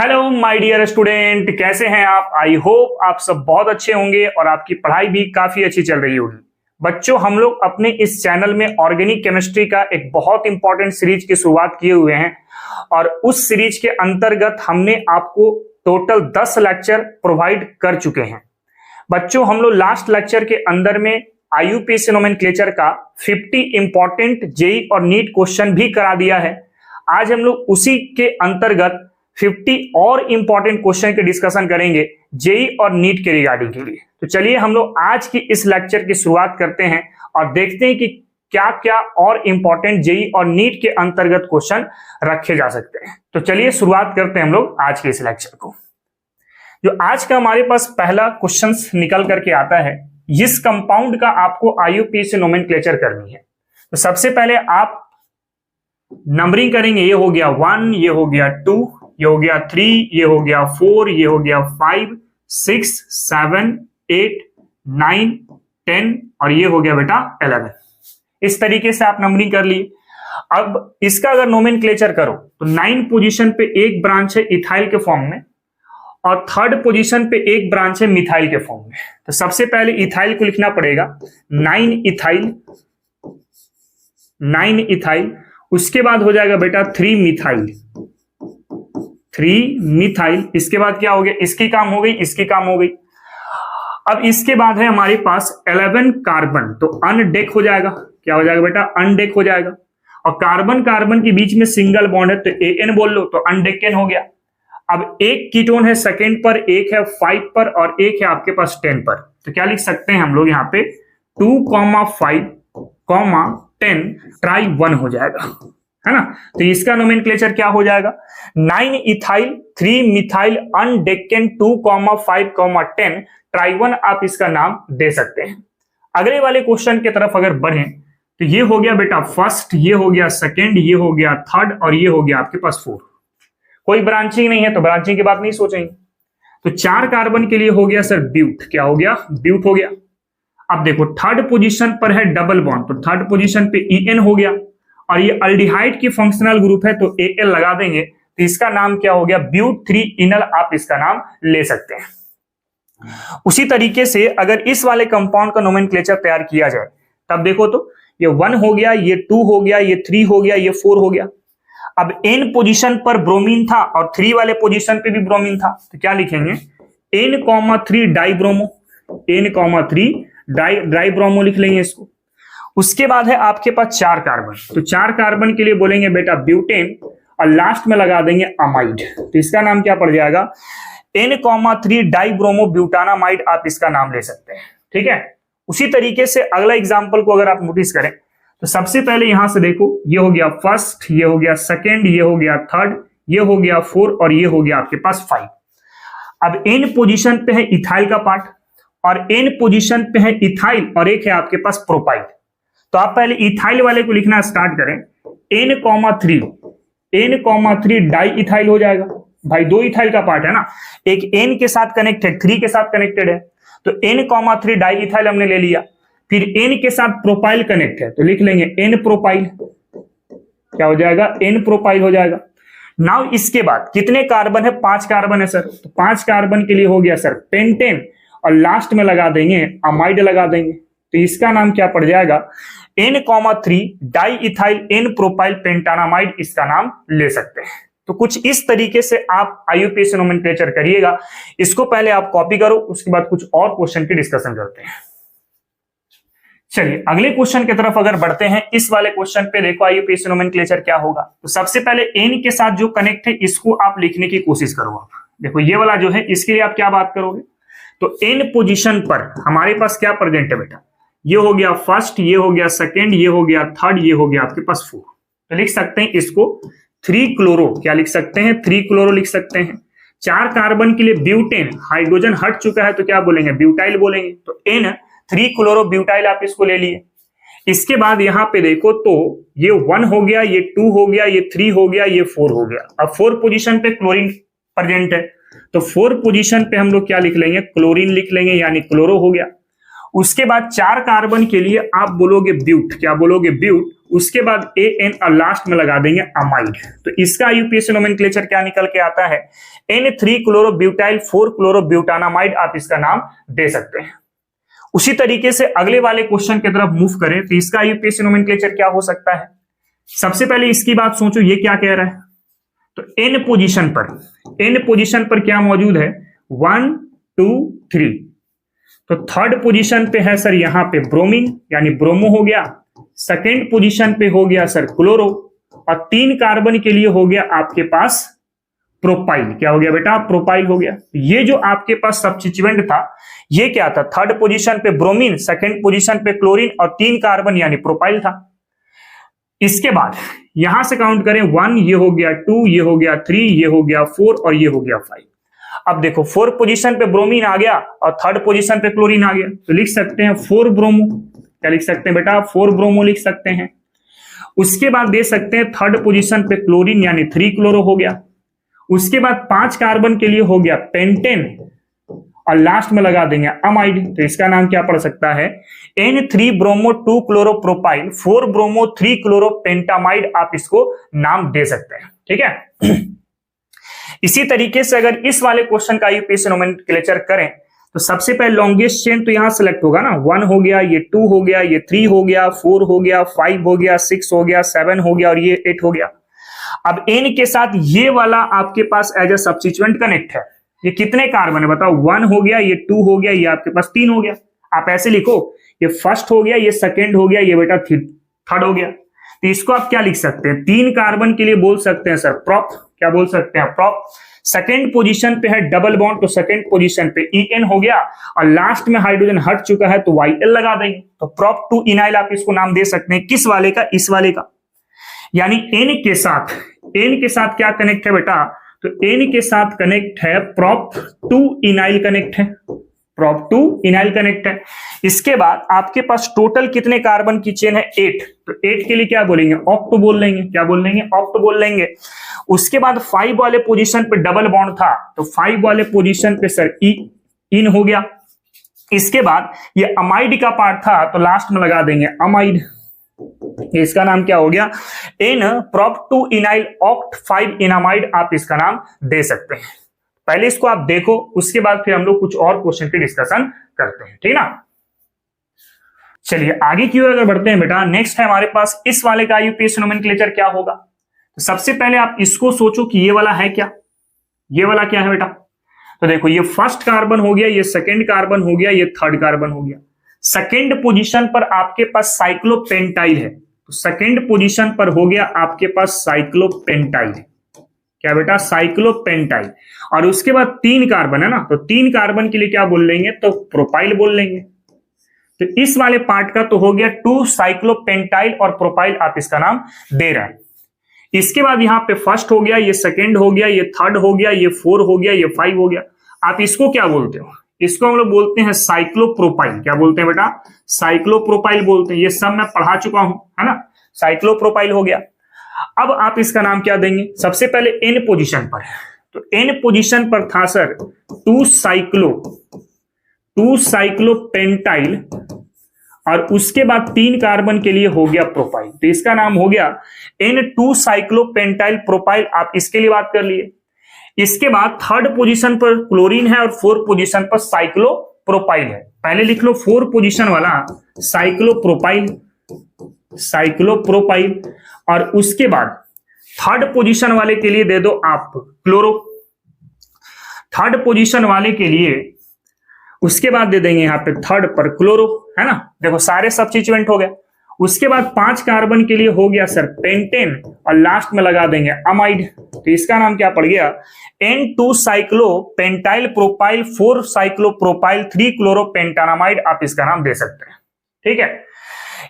Hello my dear student, कैसे हैं आप। आई होप आप सब बहुत अच्छे होंगे और आपकी पढ़ाई भी काफी अच्छी चल रही होगी। बच्चों, हम लोग अपने इस चैनल में ऑर्गेनिक केमिस्ट्री का एक बहुत इंपॉर्टेंट सीरीज की शुरुआत किए हुए हैं और उस सीरीज के अंतर्गत हमने आपको टोटल 10 लेक्चर प्रोवाइड कर चुके हैं। बच्चों, हम लोग लास्ट लेक्चर के अंदर में आईयूपीएसी नोमेनक्लेचर का 50 इंपॉर्टेंट जेई और नीट क्वेश्चन भी करा दिया है। आज हम लोग उसी के अंतर्गत 50 और इंपॉर्टेंट क्वेश्चन के डिस्कशन करेंगे जेई और नीट के रिगार्डिंग के लिए। तो चलिए हम लोग आज की इस लेक्चर की शुरुआत करते हैं और देखते हैं कि क्या क्या और इंपॉर्टेंट जेई और नीट के अंतर्गत क्वेश्चन रखे जा सकते हैं। तो चलिए शुरुआत करते हैं हम लोग आज के इस लेक्चर को। जो आज का हमारे पास पहला क्वेश्चन निकल करके आता है, इस कंपाउंड का आपको आईयूपीएसी नोमेनक्लेचर करनी है। तो सबसे पहले आप नंबरिंग करेंगे। ये हो गया 1, ये हो गया 2, ये हो गया 3, ये हो गया 4, ये हो गया 5, 6, 7, 8, 9, 10 और ये हो गया बेटा 11। इस तरीके से आप नंबरिंग कर लिए। अब इसका अगर नोमेनक्लेचर करो तो 9 पोजीशन पे एक ब्रांच है इथाइल के फॉर्म में और 3rd पोजीशन पे एक ब्रांच है मिथाइल के फॉर्म में। तो सबसे पहले इथाइल को लिखना पड़ेगा 9 इथाइल, 9 इथाइल। उसके बाद हो जाएगा बेटा 3 मिथाइल, 3 मिथाइल। इसके बाद क्या हो गया, इसकी काम हो गई, इसकी काम हो गई। अब इसके बाद है हमारे पास 11 कार्बन, तो अनडेक हो जाएगा। क्या हो जाएगा बेटा, अनडेक हो जाएगा। और कार्बन कार्बन के बीच में सिंगल बॉन्ड है तो एन बोल लो, तो अनडेकन हो गया। अब एक कीटोन है सेकेंड पर, एक है 5 पर और एक है आपके पास 10 पर। तो क्या लिख सकते हैं हम लोग यहाँ पे 2,5, 10 ट्राई 1 हो जाएगा, है ना। तो इसका नोमेनक्लेचर क्या हो जाएगा, 9 इथाइल, 3 मिथाइल, अनडेकन, 2,5, 10 ट्राई 1 आप इसका नाम दे सकते हैं। अगले वाले क्वेश्चन की तरफ अगर बढ़ें तो ये हो गया बेटा फर्स्ट, ये हो गया सेकेंड, ये हो गया 3rd और ये हो गया आपके पास 4। कोई ब्रांचिंग नहीं है तो ब्रांचिंग की बात नहीं सोचेंगे। तो 4 कार्बन के लिए हो गया सर ब्यूट। क्या हो गया, ब्यूट हो गया। अब देखो 3rd पोजीशन पर है डबल बॉन्ड, तो 3rd पोजीशन पे EN हो गया और ये अल्डिहाइड की फंक्शनल ग्रुप है तो AL लगा देंगे। तो इसका नाम क्या हो गया, ब्यूट 3 इनल आप इसका नाम ले सकते हैं। उसी तरीके से अगर इस वाले कंपाउंड का नोमेनक्लेचर तैयार किया जाए तब देखो तो ये 1 हो गया, ये 2 हो गया, ये 3 हो गया, ये 4 हो गया। अब N पोजीशन पर ब्रोमीन था और 3 वाले पोजीशन पे भी ब्रोमीन था, तो क्या लिखेंगे N,3 डाइब्रोमो, N,3 डाइब्रोमो लिख लेंगे इसको। उसके बाद है आपके पास 4 कार्बन, तो 4 कार्बन के लिए बोलेंगे बेटा ब्यूटेन और लास्ट में लगा देंगे अमाइड। तो इसका नाम क्या पड़ जाएगा, N,3 डाइब्रोमो ब्यूटानामाइड आप इसका नाम ले सकते हैं। ठीक है। उसी तरीके से अगला एग्जांपल को अगर आप नोटिस करें तो सबसे पहले यहां से देखो, ये हो गया फर्स्ट, ये हो गया सेकेंड, ये हो गया 3rd, ये हो गया 4 और ये हो गया आपके पास 5। अब N पोजीशन पे है इथाइल का पार्ट और N पोजीशन पे है इथाइल और एक है आपके पास प्रोपाइल। तो आप पहले इथाइल वाले को लिखना स्टार्ट करें, N,3 डाई इथाइल हो जाएगा। भाई 2 इथाइल का पार्ट है ना, एक N के साथ कनेक्टेड, 3 के साथ कनेक्टेड है, तो N,3 डाई इथाइल हमने ले लिया। फिर N के साथ प्रोपाइल कनेक्ट है तो लिख लेंगे N प्रोपाइल। क्या हो जाएगा, N प्रोपाइल हो जाएगा। नाउ इसके बाद कितने कार्बन है, 5 कार्बन है सर, तो 5 कार्बन के लिए हो गया सर पेंटेन और लास्ट में लगा देंगे अमाइड लगा देंगे। तो इसका नाम क्या पड़ जाएगा, N,3 di ethyl N propyl pentanamide इसका नाम ले सकते हैं। तो कुछ इस तरीके से आप आईयूपीएसी नोमेनक्लेचर करिएगा। इसको पहले आप कॉपी करो, उसके बाद कुछ और क्वेश्चन की डिस्कशन करते हैं। चलिए अगले क्वेश्चन की तरफ अगर बढ़ते हैं, इस वाले क्वेश्चन पे देखो आईयूपीएसी नोमेनक्लेचर क्या होगा। तो सबसे पहले N के साथ जो कनेक्ट है इसको आप लिखने की कोशिश करो। आप देखो ये वाला जो है इसके लिए आप क्या बात करोगे, तो N पोजीशन पर हमारे पास क्या प्रेजेंट है बेटा, ये हो गया फर्स्ट, ये हो गया सेकेंड, ये हो गया 3rd, ये हो गया आपके पास 4। तो लिख सकते हैं इसको 3 क्लोरो, क्या लिख सकते हैं 3 क्लोरो लिख सकते हैं। 4 कार्बन के लिए ब्यूटेन, हाइड्रोजन हट चुका है तो क्या बोलेंगे, ब्यूटाइल बोलेंगे। तो N,3 क्लोरो ब्यूटाइल आप इसको ले लिए। इसके बाद यहां पे देखो तो ये 1 हो गया, ये 2 हो गया, ये 3 हो गया, ये 4 हो गया। अब 4 पोजीशन पे क्लोरीन प्रेजेंट है तो 4 पोजीशन पे हम लोग क्या लिख लेंगे, क्लोरीन लिख लेंगे, यानी क्लोरो हो गया। उसके बाद 4 कार्बन के लिए आप बोलोगे ब्यूट, क्या बोलोगे ब्यूट, उसके बाद AN और लास्ट में लगा देंगे अमाइड। तो इसका IUPAC नोमेनक्लेचर क्या निकल के आता है, N3-क्लोरोब्यूटाइल 4-क्लोरोब्यूटानामाइड, आप इसका नाम दे सकते हैं। उसी तरीके से अगले वाले क्वेश्चन की तरफ मूव करें तो इसका IUPAC नोमेनक्लेचर क्या हो सकता है। सबसे पहले इसकी बात सोचो, ये क्या कह रहा है, तो N पोजीशन पर क्या मौजूद है, 1 2 3, तो थर्ड पोजीशन पे है सर यहां पे ब्रोमीन यानी ब्रोमो हो गया, सेकेंड पोजीशन पे हो गया सर क्लोरो, और 3 कार्बन के लिए हो गया आपके पास प्रोपाइल, क्या हो गया बेटा, प्रोपाइल हो गया। ये जो आपके पास सब्स्टिट्यूएंट था ये क्या था, थर्ड पोजीशन पे ब्रोमीन, सेकेंड पोजीशन पे क्लोरीन और 3 कार्बन यानी प्रोपाइल था। इसके बाद यहां से काउंट करें 1, ये हो गया 2, ये हो गया 3, ये हो गया 4 और ये हो गया 5। अब देखो 4 पोजीशन पे ब्रोमीन आ गया और थर्ड पोजीशन पे क्लोरीन आ गया, तो लिख सकते हैं 4 ब्रोमो, क्या लिख सकते हैं बेटा, 4 ब्रोमो लिख सकते हैं। उसके बाद दे सकते हैं थर्ड पोजीशन पे क्लोरीन यानी 3 क्लोरो हो गया। उसके बाद 5 कार्बन के लिए हो गया पेंटेन और लास्ट में लगा देंगे अमाइड, तो इसका नाम क्या पड़ सकता है, N3 bromo 2 chloro propyl 4 bromo 3 chloro pentamide, आप इसको नाम दे सकते हैं। ठीक है। इसी तरीके से अगर इस वाले क्वेश्चन का IUPAC नोमेनक्लेचर करें तो सबसे पहले लॉन्गेस्ट चेन तो यहां सेलेक्ट होगा ना, 1 हो गया, ये 2 हो गया, ये 3 हो गया, 4 हो गया, 5 हो गया, 6 हो गया, 7 हो गया और ये 8 हो गया। अब N के साथ ये वाला आपके पास एज ए सब्स्टिट्यूएंट कनेक्ट है, ये कितने कार्बन है बताओ, 1 हो गया, ये 2 हो गया, ये आपके पास 3 हो गया। आप ऐसे लिखो, ये फर्स्ट हो गया, ये सेकेंड हो गया, ये बेटा थर्ड हो गया। तो इसको आप क्या लिख सकते हैं, 3 कार्बन के लिए बोल सकते हैं सर प्रॉप, क्या बोल सकते हैं प्रॉप। सेकेंड पोजीशन पे है डबल बॉन्ड, तो सेकेंड पोजीशन पे EN हो गया और लास्ट में हाइड्रोजन हट चुका है तो YL लगा देंगे, तो प्रॉप 2 इनाइल आप इसको नाम दे सकते हैं। किस वाले का, इस वाले का, यानी N के साथ क्या कनेक्ट है बेटा, तो N के साथ कनेक्ट है प्रॉप 2 इनाइल कनेक्ट है, प्रॉप 2 इनाइल कनेक्ट है। इसके बाद आपके पास टोटल कितने कार्बन की चेन है, 8, तो 8 के लिए क्या बोलेंगे, ऑक्ट बोल लेंगे, क्या बोल लेंगे, ऑक्ट बोल लेंगे। उसके बाद 5 वाले पोजीशन पे डबल बॉन्ड था, तो 5 वाले पोजीशन पे सर इन हो गया। इसके बाद ये अमाइड का पार्ट था तो लास्ट में लगा देंगे अमाइड, इसका नाम क्या हो गया, N प्रॉप 2 इनाइल ऑक्ट 5 इनामाइड, आप इसका नाम दे सकते हैं। पहले इसको आप देखो, उसके बाद फिर हम लोग कुछ और क्वेश्चन की डिस्कशन करते हैं, ठीक ना। चलिए आगे की ओर अगर बढ़ते हैं बेटा, नेक्स्ट है हमारे पास इस वाले का IUPAC नोमेनक्लेचर क्या होगा। तो सबसे पहले आप इसको सोचो कि ये वाला है क्या, ये वाला क्या है बेटा, तो देखो ये फर्स्ट कार्बन हो गया, ये सेकेंड कार्बन हो गया, ये थर्ड कार्बन हो गया। सेकेंड पोजीशन पर आपके पास साइक्लोपेंटाइल है, तो सेकेंड पोजीशन पर हो गया आपके पास साइक्लोपेंटाइल, क्या बेटा, साइक्लोपेंटाइल। और उसके बाद 3 कार्बन है ना, तो 3 कार्बन के लिए क्या बोल लेंगे, तो प्रोपाइल बोल लेंगे। तो इस वाले पार्ट का तो हो गया 2 साइक्लोपेंटाइल और प्रोपाइल, आप इसका नाम दे रहे हैं। इसके बाद यहां पे फर्स्ट हो गया, ये सेकेंड हो गया, ये थर्ड हो गया, ये 4 हो गया, ये 5 हो गया। आप इसको क्या बोलते हो, इसको हम लोग बोलते हैं साइक्लोप्रोपाइल, क्या बोलते हैं बेटा, साइक्लोप्रोपाइल बोलते हैं। ये सब मैं पढ़ा चुका हूं, है ना, साइक्लोप्रोपाइल हो गया। अब आप इसका नाम क्या देंगे, सबसे पहले N पोजीशन पर, तो N पोजीशन पर था सर 2 साइक्लोपेंटाइल और उसके बाद 3 कार्बन के लिए हो गया प्रोपाइल, तो इसका नाम हो गया N2 साइक्लोपेंटाइल प्रोपाइल, आप इसके लिए बात कर लिए। इसके बाद थर्ड पोजीशन पर क्लोरीन है और 4 पोजीशन पर साइक्लोप्रोपाइल है। पहले लिख लो 4 पोजीशन वाला साइक्लोप्रोपाइल और उसके बाद थर्ड पोजीशन वाले के लिए दे दो आप क्लोरो, थर्ड पोजीशन वाले के लिए उसके बाद दे देंगे यहां पे थर्ड पर क्लोरो, है ना। देखो सारे सब्स्टिट्यूएंट हो गए। उसके बाद 5 कार्बन के लिए हो गया सर पेंटेन और लास्ट में लगा देंगे अमाइड, तो इसका नाम क्या पड़ गया, N2 साइक्लोपेंटाइल प्रोपाइल 4 साइक्लोप्रोपाइल 3 क्लोरोपेंटानामाइड, आप इसका नाम दे सकते हैं, ठीक है।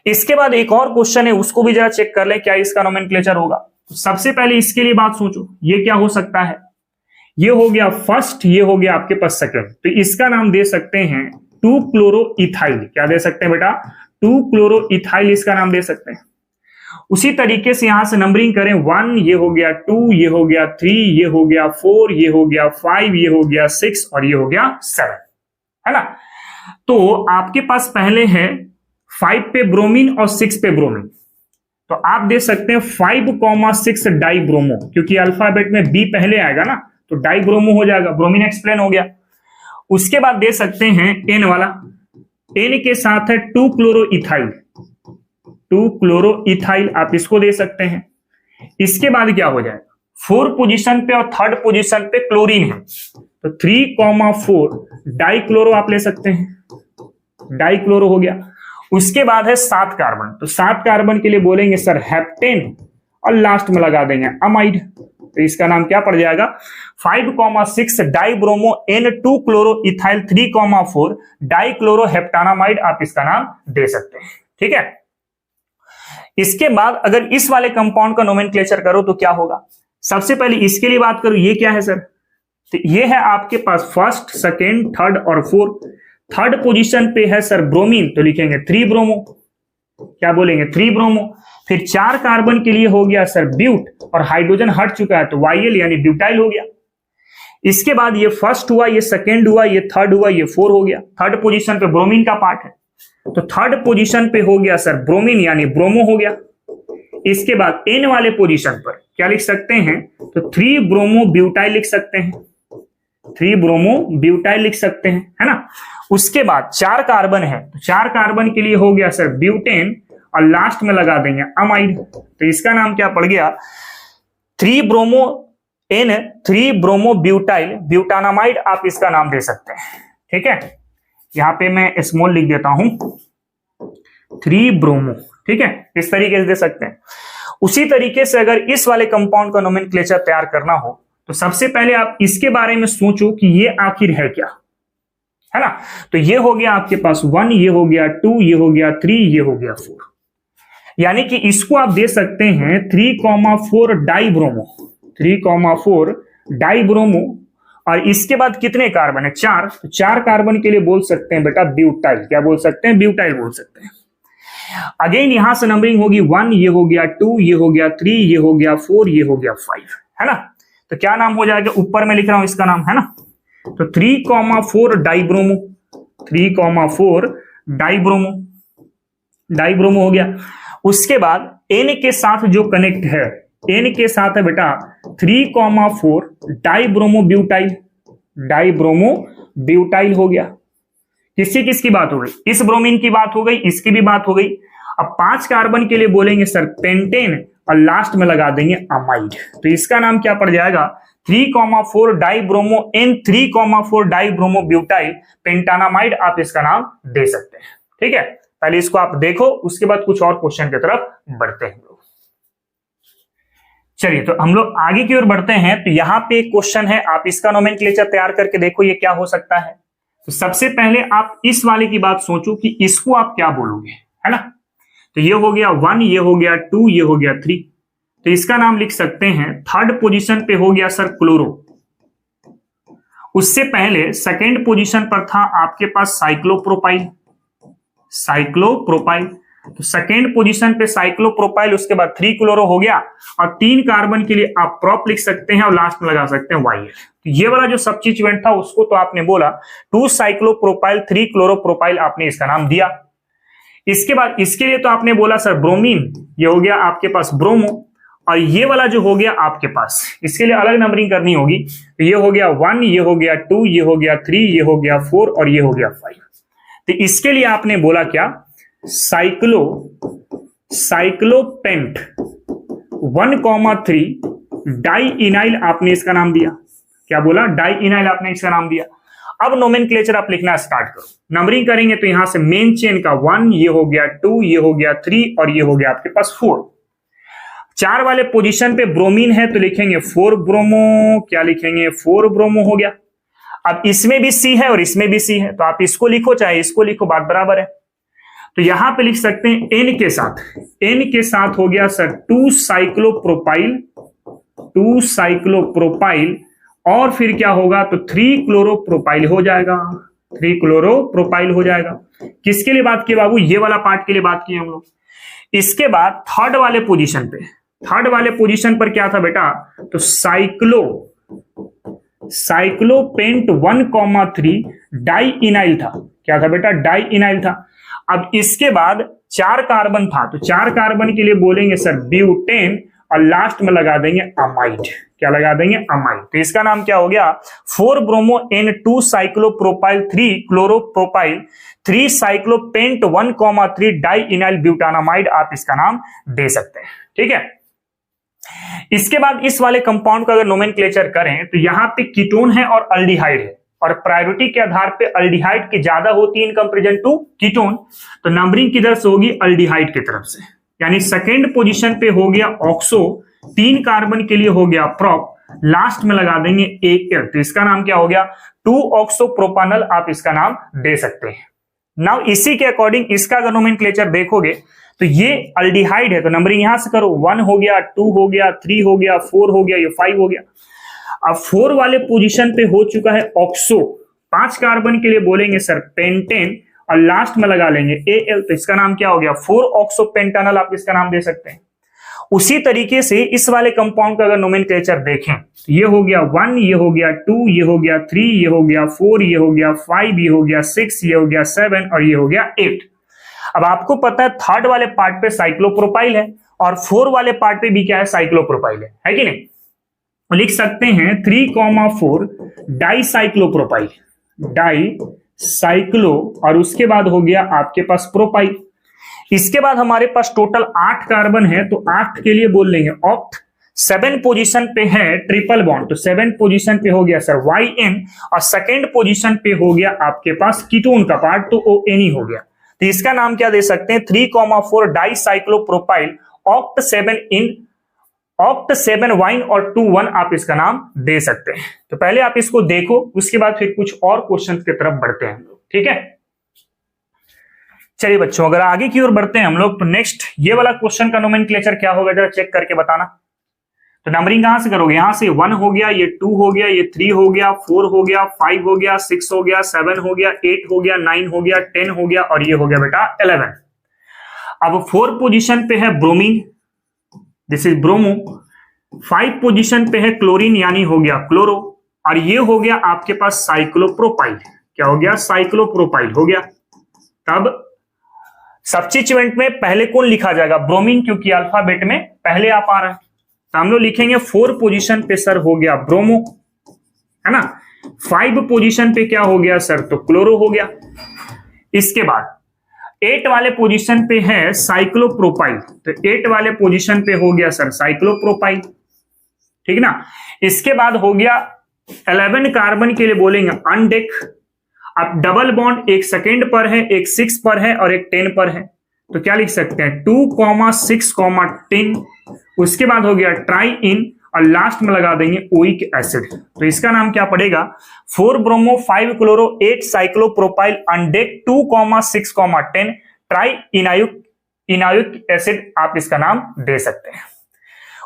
इसके बाद एक और क्वेश्चन है, उसको भी जरा चेक कर ले क्या इसका नोमेनक्लेचर होगा। तो सबसे पहले इसके लिए बात सोचो, ये क्या हो सकता है, ये हो गया फर्स्ट, ये हो गया आपके पास सेकंड, तो इसका नाम दे सकते हैं 2 क्लोरोइथाइल, क्या दे सकते हैं बेटा, 2 क्लोरोइथाइल इसका नाम दे सकते हैं। उसी तरीके से यहां से नंबरिंग करें, 1 ये हो गया, 2 ये हो गया, 3 ये हो गया, 4 ये हो गया, 5 ये हो गया, 6 और ये हो गया 7, है ना। तो आपके पास पहले है 5 पे ब्रोमीन और 6 पे ब्रोमीन, तो आप दे सकते हैं 5,6 डाई ब्रोमो, क्योंकि अल्फाबेट में बी पहले आएगा ना, तो डाई ब्रोमो हो जाएगा, ब्रोमीन एक्सप्लेन हो गया। उसके बाद दे सकते हैं एन वाला, एन के साथ है 2 क्लोरो इथाइल, 2 क्लोरो इथाइल आप इसको दे सकते हैं। इसके बाद क्या हो जाएगा, 4 पोजीशन पे और 3rd पोजीशन पे क्लोरीन है, तो 3,4 डाई क्लोरो आप ले सकते हैं, डाई क्लोरो हो गया। उसके बाद है 7 कार्बन, तो 7 कार्बन के लिए बोलेंगे सर हेप्टेन और लास्ट में लगा देंगे अमाइड, तो इसका नाम क्या पड़ जाएगा 5,6 di bromo N2 chloro ethyl 3,4 di chloro heptanamide आप इसका नाम दे सकते हैं। ठीक है, इसके बाद अगर इस वाले कंपाउंड का नोमेनक्लेचर करो तो क्या होगा, सबसे पहले इसके लिए बात करो, ये क्या है सर, तो ये है आपके पास 1st, 2nd, 3rd और 4th। 3rd पोजीशन पे है सर ब्रोमीन, तो लिखेंगे 3 ब्रोमो, क्या बोलेंगे 3 ब्रोमो। फिर 4 कार्बन के लिए हो गया सर ब्यूट, और हाइड्रोजन हट चुका है तो YL यानी ब्यूटाइल हो गया। इसके बाद ये 1st हुआ, ये 2nd हुआ, ये 3rd हुआ, ये 4 हो गया। 3rd पोजीशन पे ब्रोमीन का पार्ट है, तो 3rd पोजीशन पे हो गया सर ब्रोमीन यानी ब्रोमो हो गया। इसके बाद N वाले पोजीशन पर क्या लिख सकते हैं, तो 3 ब्रोमो ब्यूटाइल लिख सकते हैं, 3 ब्रोमो ब्यूटाइल लिख सकते हैं, है ना। उसके बाद 4 कार्बन है, तो 4 कार्बन के लिए हो गया सर ब्यूटेन और लास्ट में लगा देंगे अमाइड, तो इसका नाम क्या पड़ गया 3 ब्रोमो N 3 ब्रोमो ब्यूटाइल ब्यूटानामाइड आप इसका नाम दे सकते हैं। ठीक है, यहां पे मैं स्मॉल लिख देता हूं 3 ब्रोमो, ठीक है, इस तरीके से दे सकते हैं। उसी तरीके से अगर इस वाले कंपाउंड का नोमेनक्लेचर तैयार करना हो तो सबसे पहले आप इसके बारे में सोचो कि ये आखिर है क्या, है ना। तो ये हो गया आपके पास 1, ये हो गया 2, ये हो गया 3, ये हो गया 4, यानी कि इसको आप दे सकते हैं 3,4 डाई ब्रोमो, 3,4 डाई ब्रोमो। और इसके बाद कितने कार्बन है 4, तो 4 कार्बन के लिए बोल सकते हैं बेटा ब्यूटाइल, क्या बोल सकते हैं ब्यूटाइल बोल सकते हैं। अगेन यहां से नंबरिंग होगी 1, ये हो गया 2, ये हो गया 3, ये हो गया 4, ये हो गया 5, है ना। तो क्या नाम हो जाएगा, ऊपर में लिख रहा हूं इसका नाम, है ना। तो 3,4 डाइब्रोमो, 3,4 डाइब्रोमो, डाइब्रोमो हो गया। उसके बाद N के साथ जो कनेक्ट है, N के साथ है बेटा 3,4 डाइब्रोमो ब्यूटाइल, डाइब्रोमो ब्यूटाइल हो गया। किसकी किसकी बात हो गई, इस ब्रोमीन की बात हो गई, इसकी भी बात हो गई। अब 5 कार्बन के लिए बोलेंगे सर पेंटेन और लास्ट में लगा देंगे अमाइड, तो इसका नाम क्या पड़ जाएगा 3,4 डाइब्रोमो N 3,4 डाइब्रोमो ब्यूटाइल पेंटानामाइड आप इसका नाम दे सकते हैं। ठीक है, पहले इसको आप देखो, उसके बाद कुछ और क्वेश्चन की तरफ बढ़ते हैं लोग। चलिए, तो हम लोग आगे की ओर बढ़ते हैं। तो यहां पे एक क्वेश्चन है, आप इसका नोमेनक्लेचर तैयार करके देखो ये क्या हो सकता है। तो सबसे पहले आप इस वाले की बात सोचो कि इसको आप क्या बोलोगे, है ना। तो ये हो गया 1, ये हो गया 2, ये हो गया 3, तो इसका नाम लिख सकते हैं 3rd पोजीशन पे हो गया सर क्लोरो। उससे पहले 2nd पोजीशन पर था आपके पास साइक्लोप्रोपाइल, साइक्लोप्रोपाइल, तो 2nd पोजीशन पे साइक्लोप्रोपाइल, उसके बाद 3 क्लोरो हो गया। और 3 कार्बन के लिए आप प्रोप लिख सकते हैं और लास्ट में लगा सकते हैं YL। तो ये वाला जो सब्स्टिट्यूएंट था उसको तो आपने बोला 2 साइक्लोप्रोपाइल 3 क्लोरोप्रोपाइल, आपने इसका नाम दिया। इसके बाद इसके लिए तो आपने बोला सर ब्रोमीन, ये हो गया आपके पास ब्रोमो। और ये वाला जो हो गया आपके पास, इसके लिए अलग नंबरिंग करनी होगी, तो ये हो गया 1, ये हो गया 2, ये हो गया 3, ये हो गया 4 और ये हो गया 5। तो इसके लिए आपने बोला क्या साइक्लोपेंट 1,3 डाई इनाइल आपने इसका नाम दिया। क्या बोला, डाई इनाइल आपने इसका नाम दिया। अब नोमेनक्लेचर आप लिखना स्टार्ट करो, नंबरिंग करेंगे तो यहां से मेन चेन का 1, ये हो गया 2, ये हो गया 3 और ये हो गया आपके पास 4। 4 वाले पोजीशन पे ब्रोमीन है तो लिखेंगे 4 ब्रोमो, क्या लिखेंगे 4 ब्रोमो हो गया। अब इसमें भी C है और इसमें भी C है, तो आप इसको लिखो चाहे इसको लिखो, बात बराबर है। तो यहां पे लिख सकते हैं N के साथ, N के साथ हो गया सर 2 साइक्लोप्रोपाइल, 2 साइक्लोप्रोपाइल और फिर क्या होगा तो 3 क्लोरोप्रोपाइल हो जाएगा, 3 क्लोरोप्रोपाइल हो जाएगा। किसके लिए बात की बाबू, ये वाला पार्ट के लिए बात की हम लोग। इसके बाद 3rd वाले पोजीशन पे, 3rd वाले पोजीशन पर क्या था बेटा, तो साइक्लोपेंट 1,3 डाई इनाइल था। क्या था बेटा, डाई इनाइल था। अब इसके बाद 4 कार्बन था, तो 4 कार्बन के लिए बोलेंगे सर ब्यूटेन, और लास्ट में लगा देंगे अमाइड। क्या लगा देंगे, अमाइड। तो इसका नाम क्या हो गया, 4 ब्रोमो N2 साइक्लोप्रोपाइल 3 क्लोरोप्रोपाइल 3 साइक्लोपेंट 1,3 डाई इनाइल ब्यूटानामाइड, आप इसका नाम दे सकते हैं। ठीक है, इसके बाद इस वाले कंपाउंड का अगर नोमेनक्लेचर करें तो यहां पे कीटोन है और अल्डिहाइड है, और प्रायोरिटी के आधार पे अल्डिहाइड की ज्यादा होती है इन कंपेरिजन टू कीटोन, तो नंबरिंग किधर से होगी, अल्डिहाइड की तरफ से। यानी सेकेंड पोजीशन पे हो गया ऑक्सो, 3 कार्बन के लिए हो गया प्रोप, लास्ट में लगा देंगे Al, तो इसका नाम क्या हो गया, 2-ऑक्सोप्रोपानल, आप इसका नाम दे सकते हैं। नाउ इसी के अकॉर्डिंग इसका अगर नोमेनक्लेचर देखोगे तो ये अल्डिहाइड है, तो नंबरिंग यहां से करो, 1 हो गया, 2 हो गया, 3 हो गया, 4 हो गया, ये 5 हो गया। अब 4 वाले पोजीशन पे हो चुका है ऑक्सो, 5 कार्बन के लिए बोलेंगे सर पेंटेन, और लास्ट में लगा लेंगे Al, तो इसका नाम क्या हो गया, 4-ऑक्सोपेंटानल, आप इसका नाम दे सकते हैं। उसी तरीके से इस वाले कंपाउंड का अगर नोमेनक्लेचर देखें तो ये हो गया 1, ये हो गया 2, ये हो गया 3, ये हो गया 4, ये हो गया 5, ये हो गया 6, ये हो गया 7 और ये हो गया 8। अब आपको पता है थर्ड वाले पार्ट पे साइक्लोप्रोपाइल है और 4 वाले पार्ट पे भी क्या है, साइक्लोप्रोपाइल है कि नहीं। लिख सकते हैं 3,4 डाई साइक्लोप्रोपाइल, डाई साइक्लो, और उसके बाद हो गया आपके पास प्रोपाइल। इसके बाद हमारे पास टोटल 8 कार्बन है, तो 8 के लिए बोल लेंगे ऑक्ट। 7 पोजीशन पे है ट्रिपल बॉन्ड, तो 7 पोजीशन पे हो गया सर YN, और सेकेंड पोजीशन पे हो गया आपके पास कीटोन का पार्ट, तो ONE हो गया। तो इसका नाम क्या दे सकते हैं, 3,4 डाई साइक्लोप्रोपाइल ऑक्ट 7 वाइन और 2,1, आप इसका नाम दे सकते हैं। तो पहले आप इसको देखो, उसके बाद फिर कुछ और क्वेश्चन की तरफ बढ़ते हैं हम लोग, ठीक है। चलिए बच्चों, अगर आगे की ओर बढ़ते हैं हम लोग, तो नेक्स्ट ये वाला क्वेश्चन का नोमेनक्लेचर क्या होगा, जरा चेक करके बताना। तो नंबरिंग कहां से करोगे, यहां से 1 हो गया, ये 2 हो गया, ये 3 हो गया, 4 हो गया, 5 हो गया, 6 हो गया, 7 हो गया, 8 हो गया, 9 हो गया, 10 हो गया, और ये हो गया बेटा 11। अब 4 पोजीशन पे है bromine, this is bromo. 5 position पे है क्लोरीन, यानी हो गया क्लोरो, और ये हो गया आपके पास साइक्लोप्रोपाइल। क्या हो गया, साइक्लोप्रोपाइल हो गया। तब सब्स्टिट्यूएंट में पहले कौन लिखा जाएगा, ब्रोमीन, क्योंकि अल्फाबेट में पहले आप आ रहा है, तो हम लोग लिखेंगे 4 पोजीशन पे सर हो गया ब्रोमो, है ना। 5 पोजीशन पे क्या हो गया सर, तो क्लोरो हो गया। इसके बाद 8 वाले पोजीशन पे है साइक्लोप्रोपाइल, तो 8 वाले पोजीशन पे हो गया सर साइक्लोप्रोपाइल, ठीक ना। इसके बाद हो गया 11 कार्बन के लिए बोलेंगे अनडेक। अब डबल बॉन्ड एक सेकेंड पर है, एक 6 पर है और एक 10 पर है, तो क्या लिख सकते हैं 2,6,10। उसके बाद हो गया ट्राई इन, और लास्ट में लगा देंगे ओइक एसिड, तो इसका नाम क्या पड़ेगा, 4 bromo 5 chloro 8 cyclopropyl undec 2,6,10 tri ynoic acid, आप इसका नाम दे सकते हैं।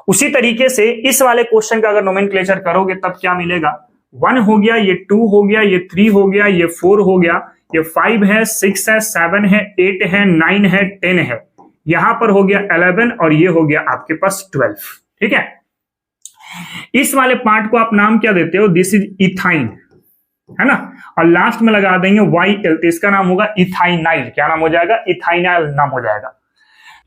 उसी तरीके से इस वाले क्वेश्चन का अगर नोमेनक्लेचर करोगे तब क्या मिलेगा, 1 हो गया, ये 2 हो गया, ये 3 हो गया, ये 4 हो गया, ये 5 है, 6 है, 7 है, 8 है, 9 है, 10 है, यहां पर हो गया 11, और ये हो गया आपके पास 12, ठीक है। इस वाले पार्ट को आप नाम क्या देते हो, दिस इज इथाइन, है ना, और लास्ट में लगा देंगे YL, तो इसका नाम होगा इथाइनाइल। क्या नाम हो जाएगा, इथाइनाइल नाम हो जाएगा।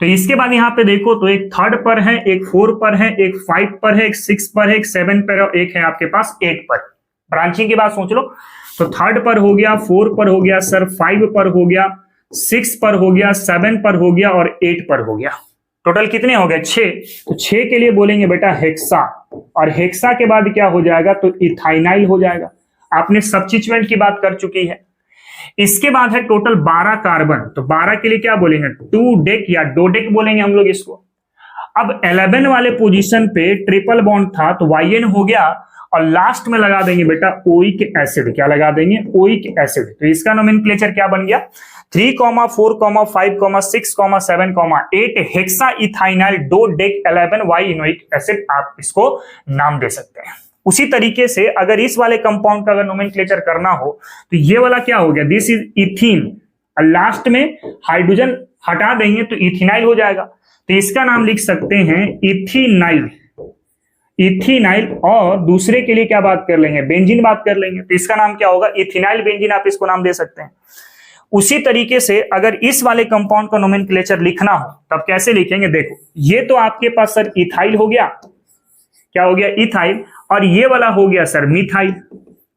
तो इसके बाद यहां पे देखो, तो एक 3rd पर है, एक 4 पर है, एक 5 पर है, एक 6 पर है, एक 7 पर है, और एक है आपके पास 8 पर। ब्रांचिंग की बात सोच लो, तो 3rd पर हो गया, 4 पर हो गया सर, 5 पर हो गया, 6 पर हो गया, 7 पर हो गया और 8 पर हो गया। टोटल कितने हो गए, 6। तो 6 के लिए बोलेंगे बेटा हेक्सा, और हेक्सा के बाद क्या हो जाएगा, तो इथाइनाइल हो जाएगा। आपने सब्स्टिट्यूएंट की बात कर चुकी है। इसके बाद है टोटल 12 कार्बन, तो 12 के लिए क्या बोलेंगे, 2 डेक या डोडेक बोलेंगे हम लोग इसको। अब 11 वाले पोजीशन पे ट्रिपल बॉन्ड था, तो YN हो गया, और लास्ट में लगा देंगे बेटा ओइक एसिड। क्या लगा देंगे, ओइक एसिड। तो इसका नोमेनक्लेचर क्या बन गया, 3, 4, 5, 6, 7, 8 हेक्सा इथाइनाइल डोडेक 11 वाइनोइक एसिड, आप इसको नाम दे सकते हैं। उसी तरीके से अगर इस वाले कंपाउंड का अगर नोमेनक्लेचर करना हो, तो ये वाला क्या हो गया, दिस इज इथीन, और लास्ट में हाइड्रोजन हटा देंगे तो इथेनाइल हो जाएगा। तो इसका नाम लिख सकते हैं इथेनाइल, इथेनाइल। और दूसरे के लिए क्या बात कर लेंगे, बेंजीन बात कर लेंगे, तो इसका नाम क्या होगा, इथेनाइल बेंजीन, आप इसको नाम दे सकते हैं। उसी तरीके से अगर इस वाले कंपाउंड का नोमेनक्लेचर लिखना हो तब कैसे लिखेंगे, देखो ये तो आपके पास सर इथाइल हो गया, क्या हो गया, इथाइल, और ये वाला हो गया सर मिथाइल,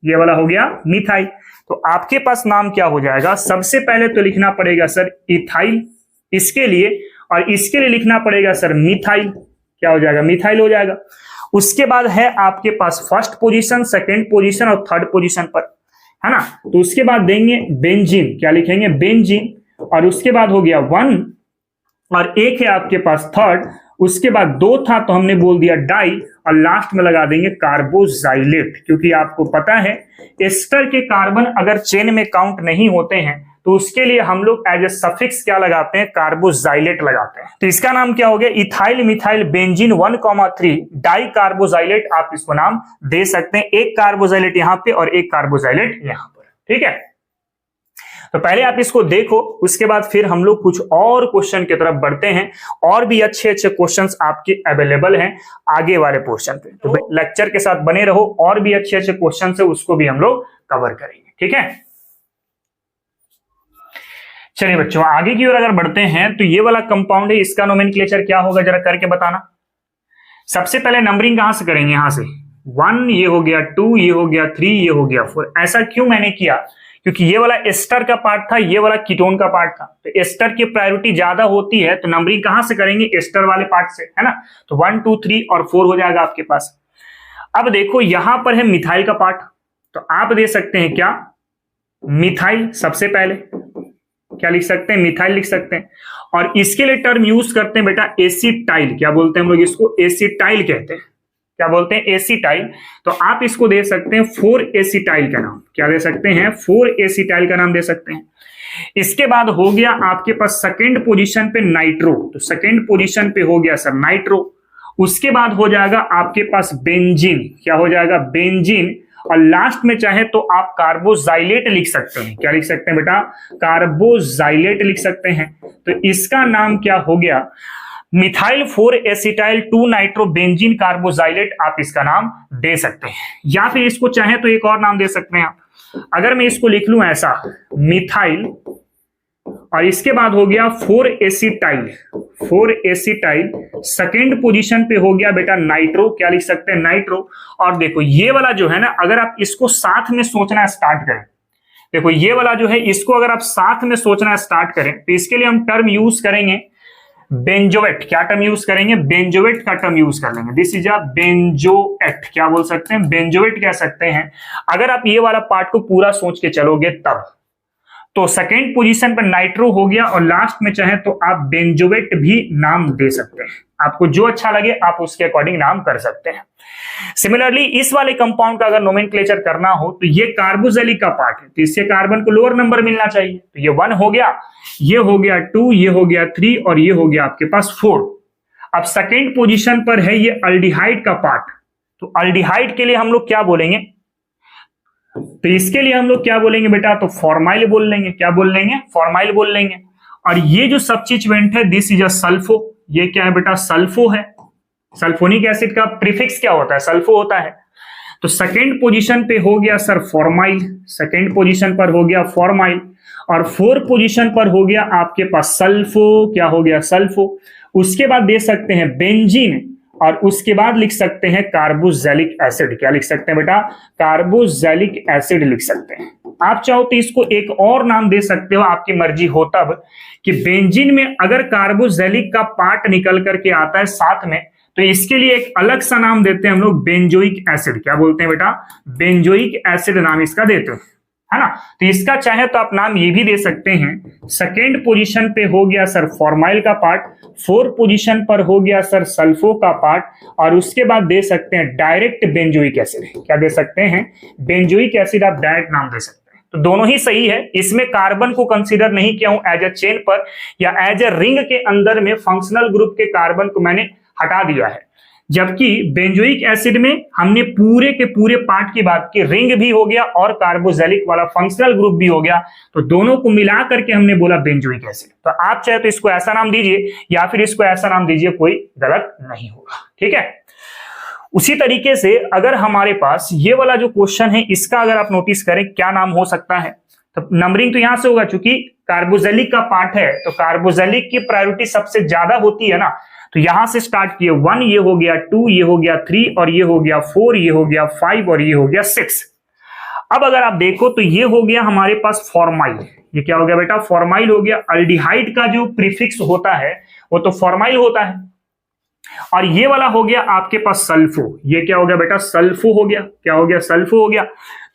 ये वाला हो गया मिथाइल। तो आपके पास नाम क्या हो जाएगा, सबसे पहले तो लिखना पड़ेगा सर इथाइल इसके लिए, और इसके लिए लिखना पड़ेगा सर मिथाइल, क्या हो जाएगा, मिथाइल हो जाएगा। उसके बाद है आपके पास फर्स्ट पोजीशन, सेकंड पोजीशन और थर्ड पोजीशन पर, है ना। तो उसके बाद देंगे बेंजीन, क्या लिखेंगे, बेंजीन, और उसके बाद हो गया 1 और एक है आपके पास थर्ड, उसके बाद 2 था तो हमने बोल दिया डाई, और लास्ट में लगा देंगे कार्बोजाइलेट, क्योंकि आपको पता है एस्टर के कार्बन अगर चेन में काउंट नहीं होते हैं तो उसके लिए हम लोग एज ए सफिक्स क्या लगाते हैं, कार्बोजाइलेट लगाते हैं। तो इसका नाम क्या हो गया, इथाइल मिथाइल बेंजीन 1,3 डाई कार्बोजाइलेट, आप इसको नाम दे सकते हैं। एक कार्बोजाइलेट यहां पे और एक कार्बोजाइलेट यहां पर, ठीक है। तो पहले आप इसको देखो, उसके बाद फिर हम लोग कुछ और क्वेश्चन की तरफ बढ़ते हैं, और भी अच्छे अच्छे क्वेश्चंस आपके अवेलेबल हैं आगे वाले पोर्शन पे। तो लेक्चर के साथ बने रहो, और भी अच्छे अच्छे क्वेश्चन है उसको भी हम लोग कवर करेंगे, ठीक है। चलिए बच्चों आगे की ओर अगर बढ़ते हैं, तो ये वाला कंपाउंड है, इसका नोमेनक्लेचर क्या होगा जरा करके बताना। सबसे पहले नंबरिंग कहां से करेंगे, यहां से 1 ये हो गया, 2 ये हो गया, 3 ये हो गया, 4। ऐसा क्यों मैंने किया, क्योंकि ये वाला एस्टर का पार्ट था, ये वाला कीटोन का पार्ट था, तो एस्टर की प्रायोरिटी ज्यादा होती है, तो नंबरिंग कहां से करेंगे, एस्टर वाले पार्ट से, है ना। तो 1 2 3 और 4 हो जाएगा आपके पास। अब देखो यहां पर है मिथाइल का पार्ट, तो आप दे सकते हैं क्या, मिथाइल, सबसे पहले क्या लिख सकते हैं, मिथाइल लिख सकते हैं। और इसके लिए टर्म यूज करते हैं बेटा एसिटाइल, क्या बोलते हैं हम लोग इसको, एसिटाइल कहते हैं, क्या बोलते हैं, एसिटाइल। तो आप इसको दे सकते हैं 4 एसिटाइल का नाम, क्या दे सकते हैं, 4 एसिटाइल का नाम दे सकते हैं। इसके बाद हो गया आपके पास सेकंड पोजीशन पे नाइट्रो, तो सेकंड पोजीशन पे हो गया सर नाइट्रो। उसके बाद हो जाएगा आपके पास बेंजीन, क्या हो जाएगा, बेंजीन, और लास्ट में चाहे तो आप कार्बोजाइलेट लिख सकते हैं, क्या लिख सकते हैं बेटा, कार्बोजाइलेट लिख सकते हैं। तो इसका नाम क्या हो गया, methyl 4 acetyl 2 nitro benzene carboxylate, आप इसका नाम दे सकते हैं। या फिर इसको चाहे तो एक और नाम दे सकते हैं आप, अगर मैं इसको लिख लूं ऐसा, मिथाइल, और इसके बाद हो गया 4 एसिटाइल, 4 एसिटाइल, सेकेंड पोजीशन पे हो गया बेटा नाइट्रो, क्या लिख सकते हैं, नाइट्रो। और देखो ये वाला जो है ना, अगर आप इसको साथ में सोचना स्टार्ट करें, देखो ये वाला जो है इसको अगर आप साथ में सोचना स्टार्ट करें, तो इसके लिए हम टर्म यूज करेंगे बेंजोएट, क्या टर्म यूज करेंगे, बेंजोएट का टर्म यूज कर लेंगे। दिस इज अ बेंजोएट, क्या बोल सकते हैं, बेंजोएट कह सकते हैं। अगर आप ये वाला पार्ट को पूरा सोच के चलोगे तब, तो सेकेंड पोजीशन पर नाइट्रो हो गया, और लास्ट में चाहे तो आप बेंजोएट भी नाम दे सकते हैं, आपको जो अच्छा लगे आप उसके अकॉर्डिंग नाम कर सकते हैं। सिमिलरली इस वाले कंपाउंड का अगर नोमेनक्लेचर करना हो, तो ये कार्बोजेलिक का पार्ट है, तो इससे कार्बन को लोअर नंबर मिलना चाहिए, तो ये 1 हो गया, ये हो गया 2, ये हो गया 3, और ये हो गया आपके पास 4। अब सेकेंड पोजीशन पर है ये अल्डिहाइड का पार्ट, तो अल्डिहाइड के लिए हम लोग क्या बोलेंगे, तो इसके लिए हम लोग क्या बोलेंगे बेटा, तो फॉर्माइल बोल लेंगे, क्या बोल लेंगे, फॉर्माइल बोल लेंगे। और ये जो सब्स्टिट्यूएंट है दिस इज अ सल्फो, ये क्या है बेटा, सल्फो है। सल्फोनिक एसिड का प्रीफिक्स क्या होता है, सल्फो होता है। तो सेकेंड पोजीशन पे हो गया सर फॉर्माइल, सेकेंड पोजीशन पर हो गया फॉर्माइल, और 4 पोजीशन पर हो गया आपके पास सल्फो, क्या हो गया, सल्फो। उसके बाद दे सकते हैं बेंजीन, और उसके बाद लिख सकते हैं कार्बोजेलिक एसिड, क्या लिख सकते हैं बेटा, कार्बोजेलिक एसिड लिख सकते हैं। आप चाहो तो इसको एक और नाम दे सकते हो, आपकी मर्जी हो तब, कि बेंजीन में अगर कार्बोजेलिक का पार्ट निकल करके आता है साथ में, तो इसके लिए एक अलग सा नाम देते हैं हम लोग बेंजोइक एसिड, क्या बोलते हैं बेटा, बेंजोइक एसिड नाम इसका देते हैं, है ना। तो इसका चाहे तो आप नाम ये भी दे सकते हैं, सेकेंड पोजीशन पे हो गया सर फॉर्माइल का पार्ट, 4 पोजीशन पर हो गया सर सल्फो का पार्ट, और उसके बाद दे सकते हैं डायरेक्ट बेंजोइक एसिड, क्या दे सकते हैं, बेंजोइक एसिड, आप डायरेक्ट नाम दे सकते हैं। तो दोनों ही सही है, इसमें कार्बन को कंसीडर नहीं किया हूं एज ए चेन पर या एज ए रिंग के अंदर में, फंक्शनल ग्रुप के कार्बन को मैंने हटा दिया है, जबकि बेंजोइक एसिड में हमने पूरे के पूरे पार्ट की बात की, रिंग भी हो गया और कार्बोजेलिक वाला फंक्शनल ग्रुप भी हो गया, तो दोनों को मिला करके हमने बोला बेंजोइक एसिड। तो आप चाहे तो इसको ऐसा नाम दीजिए या फिर इसको ऐसा नाम दीजिए, कोई गलत नहीं होगा, ठीक है। उसी तरीके से अगर हमारे पास ये वाला जो क्वेश्चन है, इसका अगर आप नोटिस करें क्या नाम हो सकता है, तो नंबरिंग तो यहां से होगा, चूंकि कार्बोजेलिक का पार्ट है तो कार्बोजेलिक की प्रायोरिटी सबसे ज्यादा होती है ना, तो यहां से स्टार्ट किए 1, ये हो गया 2, ये हो गया 3, और ये हो गया 4, ये हो गया 5, और ये हो गया 6। अब अगर आप देखो तो ये हो गया हमारे पास फॉर्माइल। ये क्या हो गया बेटा? फॉर्माइल हो गया। अल्डिहाइड का जो प्रीफिक्स होता है वो तो फॉर्माइल होता है। और ये वाला हो गया आपके पास सल्फो। ये क्या हो गया बेटा? सल्फो हो गया। क्या हो गया? सल्फो हो गया।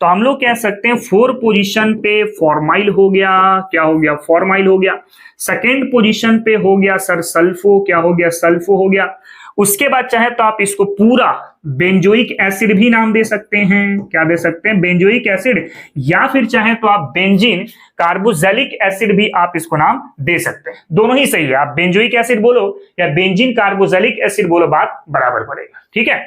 तो हम लोग कह सकते हैं 4 पोजीशन पे फॉर्माइल हो गया। क्या हो गया? फॉर्माइल हो गया। सेकेंड पोजीशन पे हो गया सर सल्फो। क्या हो गया? सल्फो हो गया। उसके बाद चाहे तो आप इसको पूरा बेंजोइक एसिड भी नाम दे सकते हैं। क्या दे सकते हैं? Benzoic acid. या फिर चाहे तो आप बेंजीन कार्बोजेलिक एसिड भी आप इसको नाम दे सकते हैं। दोनों ही सही है, आप बेंजोइक एसिड बोलो या बेंजीन कार्बोजेलिक एसिड बोलो, बात बराबर पड़ेगा। ठीक है।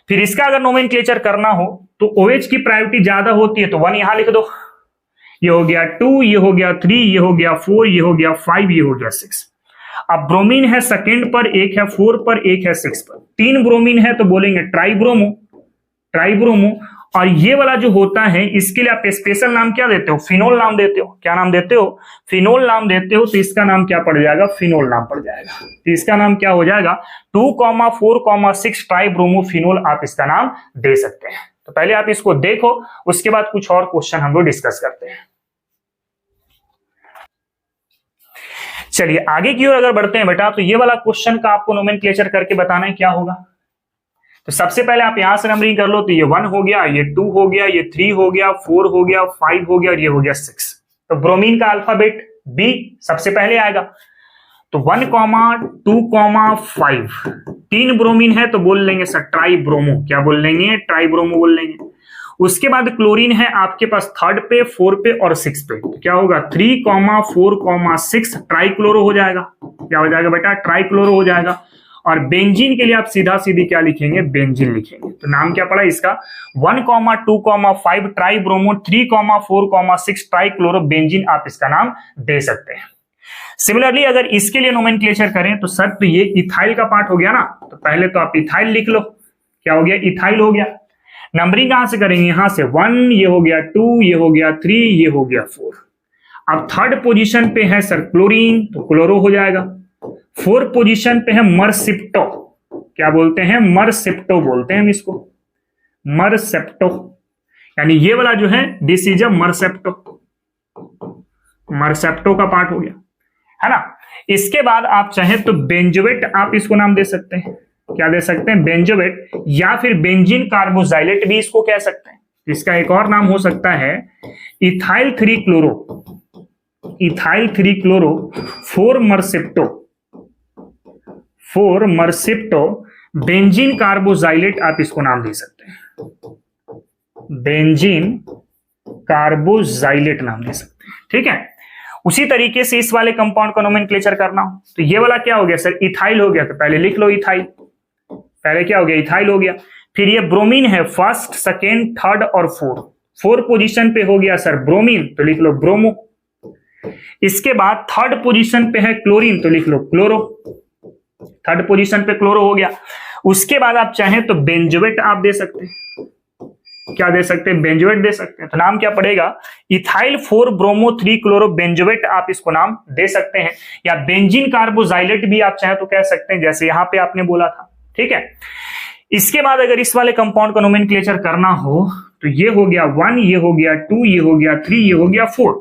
फिर इसका अगर नोमेनक्लेचर करना हो तो OH की प्रायोरिटी ज्यादा होती है तो 1 यहां लिख दो। ये हो गया 2, ये हो गया 3, ये हो गया 4, ये हो गया 5, ये हो गया 6। अब ब्रोमीन है सेकंड पर, एक है 4 पर, एक है 6 पर। 3 ब्रोमीन है तो बोलेंगे ट्राइब्रोमो। ट्राइब्रोमो। और ये वाला जो होता है इसके लिए आप स्पेशल नाम क्या देते हो? फिनोल नाम देते हो। क्या नाम देते हो? फिनोल नाम देते हो। तो इसका नाम क्या पड़ जाएगा? फिनोल नाम पड़ जाएगा। तो इसका नाम क्या हो जाएगा? 2,4,6 ट्राइब्रोमो फिनोल आप इसका नाम दे सकते हैं। तो पहले आप इसको देखो, उसके बाद कुछ और क्वेश्चन हम लोग डिस्कस करते हैं। चलिए आगे की ओर अगर बढ़ते हैं बेटा, तो ये वाला क्वेश्चन का आपको नोमेनक्लेचर करके बताना है क्या होगा। तो सबसे पहले आप यहां से नंबरिंग कर लो। तो ये 1 हो गया, ये 2 हो गया, ये 3 हो गया, 4 हो गया, 5 हो गया और ये हो गया 6। तो ब्रोमीन का अल्फाबेट बी सबसे पहले आएगा। तो 1, 2, 5 3 ब्रोमीन है तो बोल लेंगे सर ट्राइब्रोमो। क्या बोल लेंगे? ट्राइब्रोमो बोल लेंगे। उसके बाद क्लोरीन है आपके पास 3rd पे, 4 पे और 6 पे। तो क्या होगा? 3, 4, 6 ट्राइक्लोरो हो जाएगा। क्या हो जाएगा बेटा? ट्राइक्लोरो हो जाएगा। और बेंजीन के लिए आप सीधा सीधी क्या लिखेंगे? बेंजीन लिखेंगे। तो नाम क्या पड़ा इसका? 1, 2, 5 ट्राइब्रोमो, 3, 4, 6 ट्राइक्लोरो बेंजीन आप इसका नाम दे सकते हैं। सिमिलरली अगर इसके लिए नोमेनक्लेचर करें तो सर तो ये इथाइल का पार्ट हो गया ना, तो पहले तो आप इथाइल लिख लो। क्या हो गया? इथाइल हो गया। नंबरिंग कहां से करेंगे? यहां से 1, ये हो गया 2, ये हो गया 3, ये हो गया 4। अब 3rd पोजीशन पे है सर क्लोरीन, तो क्लोरो हो जाएगा। 4th पोजीशन पे है मरसिप्टो। क्या बोलते हैं? मरसिप्टो बोलते हैं हम इसको। मरसेप्टो, यानी ये वाला जो है दिस इज अ मरसेप्टो। मरसेप्टो का पार्ट हो गया, है ना। इसके बाद आप चाहे तो बेंजोएट आप इसको नाम दे सकते हैं। क्या दे सकते हैं? बेंजोएट, या फिर बेंजीन कार्बोजाइलेट भी इसको कह सकते हैं। इसका एक और नाम हो सकता है ethyl 3 chloro. Ethyl 3 chloro 4 mercapto. 4 mercapto benzene carboxylate आप इसको नाम दे सकते हैं। बेंजीन कार्बोजाइलेट नाम दे सकते हैं। ठीक है। उसी तरीके से इस वाले कंपाउंड का नोमेनक्लेचर करना हो तो ये वाला क्या हो गया सर? इथाइल हो गया। तो पहले लिख लो इथाइल। पहले क्या हो गया? इथाइल हो गया। फिर ये ब्रोमीन है 1st, 2nd, 3rd और 4th। 4th पोजीशन पे हो गया सर ब्रोमीन, तो लिख लो ब्रोमो। इसके बाद 3rd पोजीशन पे है क्लोरीन, तो लिख लो क्लोरो। 3rd पोजीशन पे क्लोरो हो गया। उसके बाद आप चाहें तो बेंजोएट आप दे सकते हैं। क्या दे सकते हैं? बेंजोएट दे सकते हैं। तो नाम क्या पड़ेगा? इथाइल 4 ब्रोमो 3 क्लोरो बेंजोएट आप इसको नाम दे सकते हैं। या बेंजीन कार्बोजाइलेट भी आप चाहें तो कह सकते हैं, जैसे यहां पे आपने बोला था। ठीक है। इसके बाद अगर इस वाले कंपाउंड का नोमेनक्लेचर करना हो तो ये हो गया 1, ये हो गया 2, ये हो गया 3, ये हो गया 4।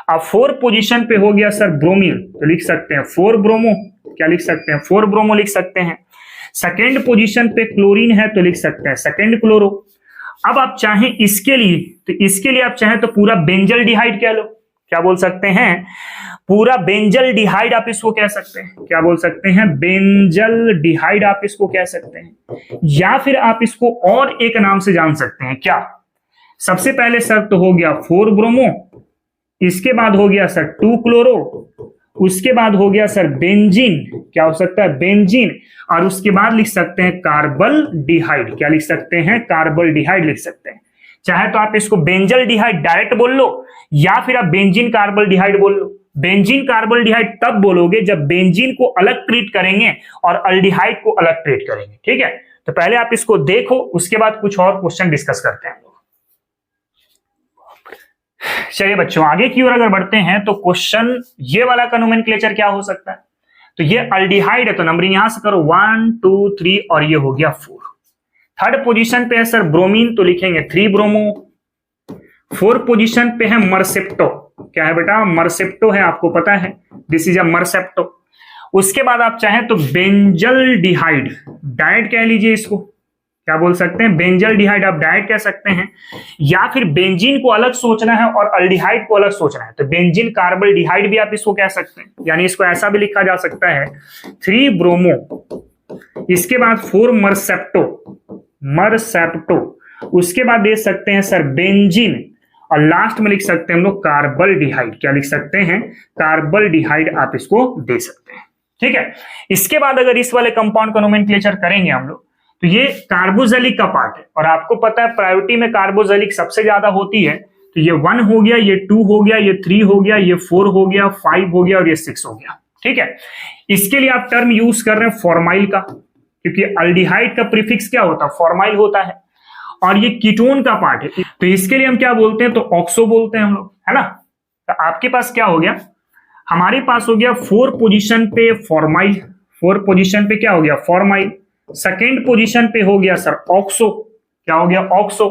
अब 4 पोजीशन पे हो गया सर ब्रोमीन, तो लिख सकते हैं 4 ब्रोमो। क्या लिख सकते हैं? 4 ब्रोमो लिख सकते हैं। 2nd पोजीशन पे क्लोरीन है तो लिख सकते हैं 2nd क्लोरो। अब आप चाहें इसके लिए, तो इसके लिए आप चाहें तो पूरा बेंजल डिहाइड कह लो। क्या बोल सकते हैं? पूरा बेंजल डिहाइड आप इसको कह सकते हैं। क्या बोल सकते हैं? बेंजल डिहाइड आप इसको कह सकते हैं। या फिर आप इसको और एक नाम से जान सकते हैं। क्या? सबसे पहले सर तो हो गया 4 ब्रोमो, इसके बाद हो गया सर 2 क्लोरो, उसके बाद हो गया सर बेंजीन। क्या हो सकता है? बेंजीन। और उसके बाद लिख सकते हैं कार्बल डिहाइड। क्या लिख सकते हैं? कार्बल डिहाइड लिख सकते हैं। चाहे तो आप इसको बेंजल डिहाइड डायरेक्ट बोल लो, या फिर आप बेंजीन कार्बल डिहाइड बोल लो। बेंजीन कार्बल डिहाइड तब बोलोगे जब बेंजीन को अलग ट्रीट करेंगे और अल्डिहाइड को अलग ट्रीट करेंगे। ठीक है। तो पहले आप इसको देखो, उसके बाद कुछ और क्वेश्चन डिस्कस करते हैं हम लोग। चलिए बच्चों आगे की ओर अगर बढ़ते हैं तो क्वेश्चन ये वाला का नोमेनक्लेचर क्या हो सकता है। तो ये अल्डिहाइड है तो नंबरिंग यहां से करो 1 2 3 और ये हो गया 4। थर्ड पोजीशन पे है सर ब्रोमीन तो लिखेंगे 3 ब्रोमो। फोर्थ पोजीशन पे है मरसेप्टो। क्या है बेटा, मरसेप्टो है, आपको पता है दिस इज अ मरसेप्टो। उसके बाद आप चाहें तो बेंजल डिहाइड, डायट कह लीजिए इसको, क्या बोल सकते हैं, बेंजल डिहाइड आप डायट कह सकते हैं। या फिर बेंजीन को अलग सोचना है और अल्डिहाइड को अलग सोचना है तो बेंजीन कार्बल डिहाइड भी आप इसको कह सकते हैं। यानी इसको ऐसा भी लिखा जा सकता है 3 ब्रोमो, इसके बाद 4 मरसेप्टो, मरसेप्टो, उसके बाद दे सकते हैं सर बेंजीन और लास्ट में लिख सकते हैं हम लोग कार्बल डिहाइड। क्या लिख सकते हैं, कार्बल डिहाइड आप इसको दे सकते हैं। ठीक है, इसके बाद अगर इस वाले कंपाउंड का नोमेनक्लेचर करेंगे हम लोग तो ये कार्बोजेलिक का पार्ट है और आपको पता है प्रायोरिटी में कार्बोजेलिक सबसे ज्यादा होती है। तो ये 1 हो गया, ये 2 हो गया, ये 3 हो गया, ये 4 हो गया, 5 हो गया और ये 6 हो गया। ठीक है, इसके लिए आप टर्म यूज कर रहे हैं फॉर्माइल का, क्योंकि अल्डिहाइड का प्रीफिक्स क्या होता है, फॉर्माइल होता है और ये कीटोन का पार्ट है तो इसके लिए हम क्या बोलते हैं, तो ऑक्सो बोलते हैं हम लोग, है ना। तो आपके पास क्या हो गया, हमारे पास हो गया 4 पोजीशन पे फॉर्माइल, 4 पोजीशन पे क्या हो गया फॉर्माइल, सेकेंड पोजीशन पे हो गया सर ऑक्सो, क्या हो गया ऑक्सो।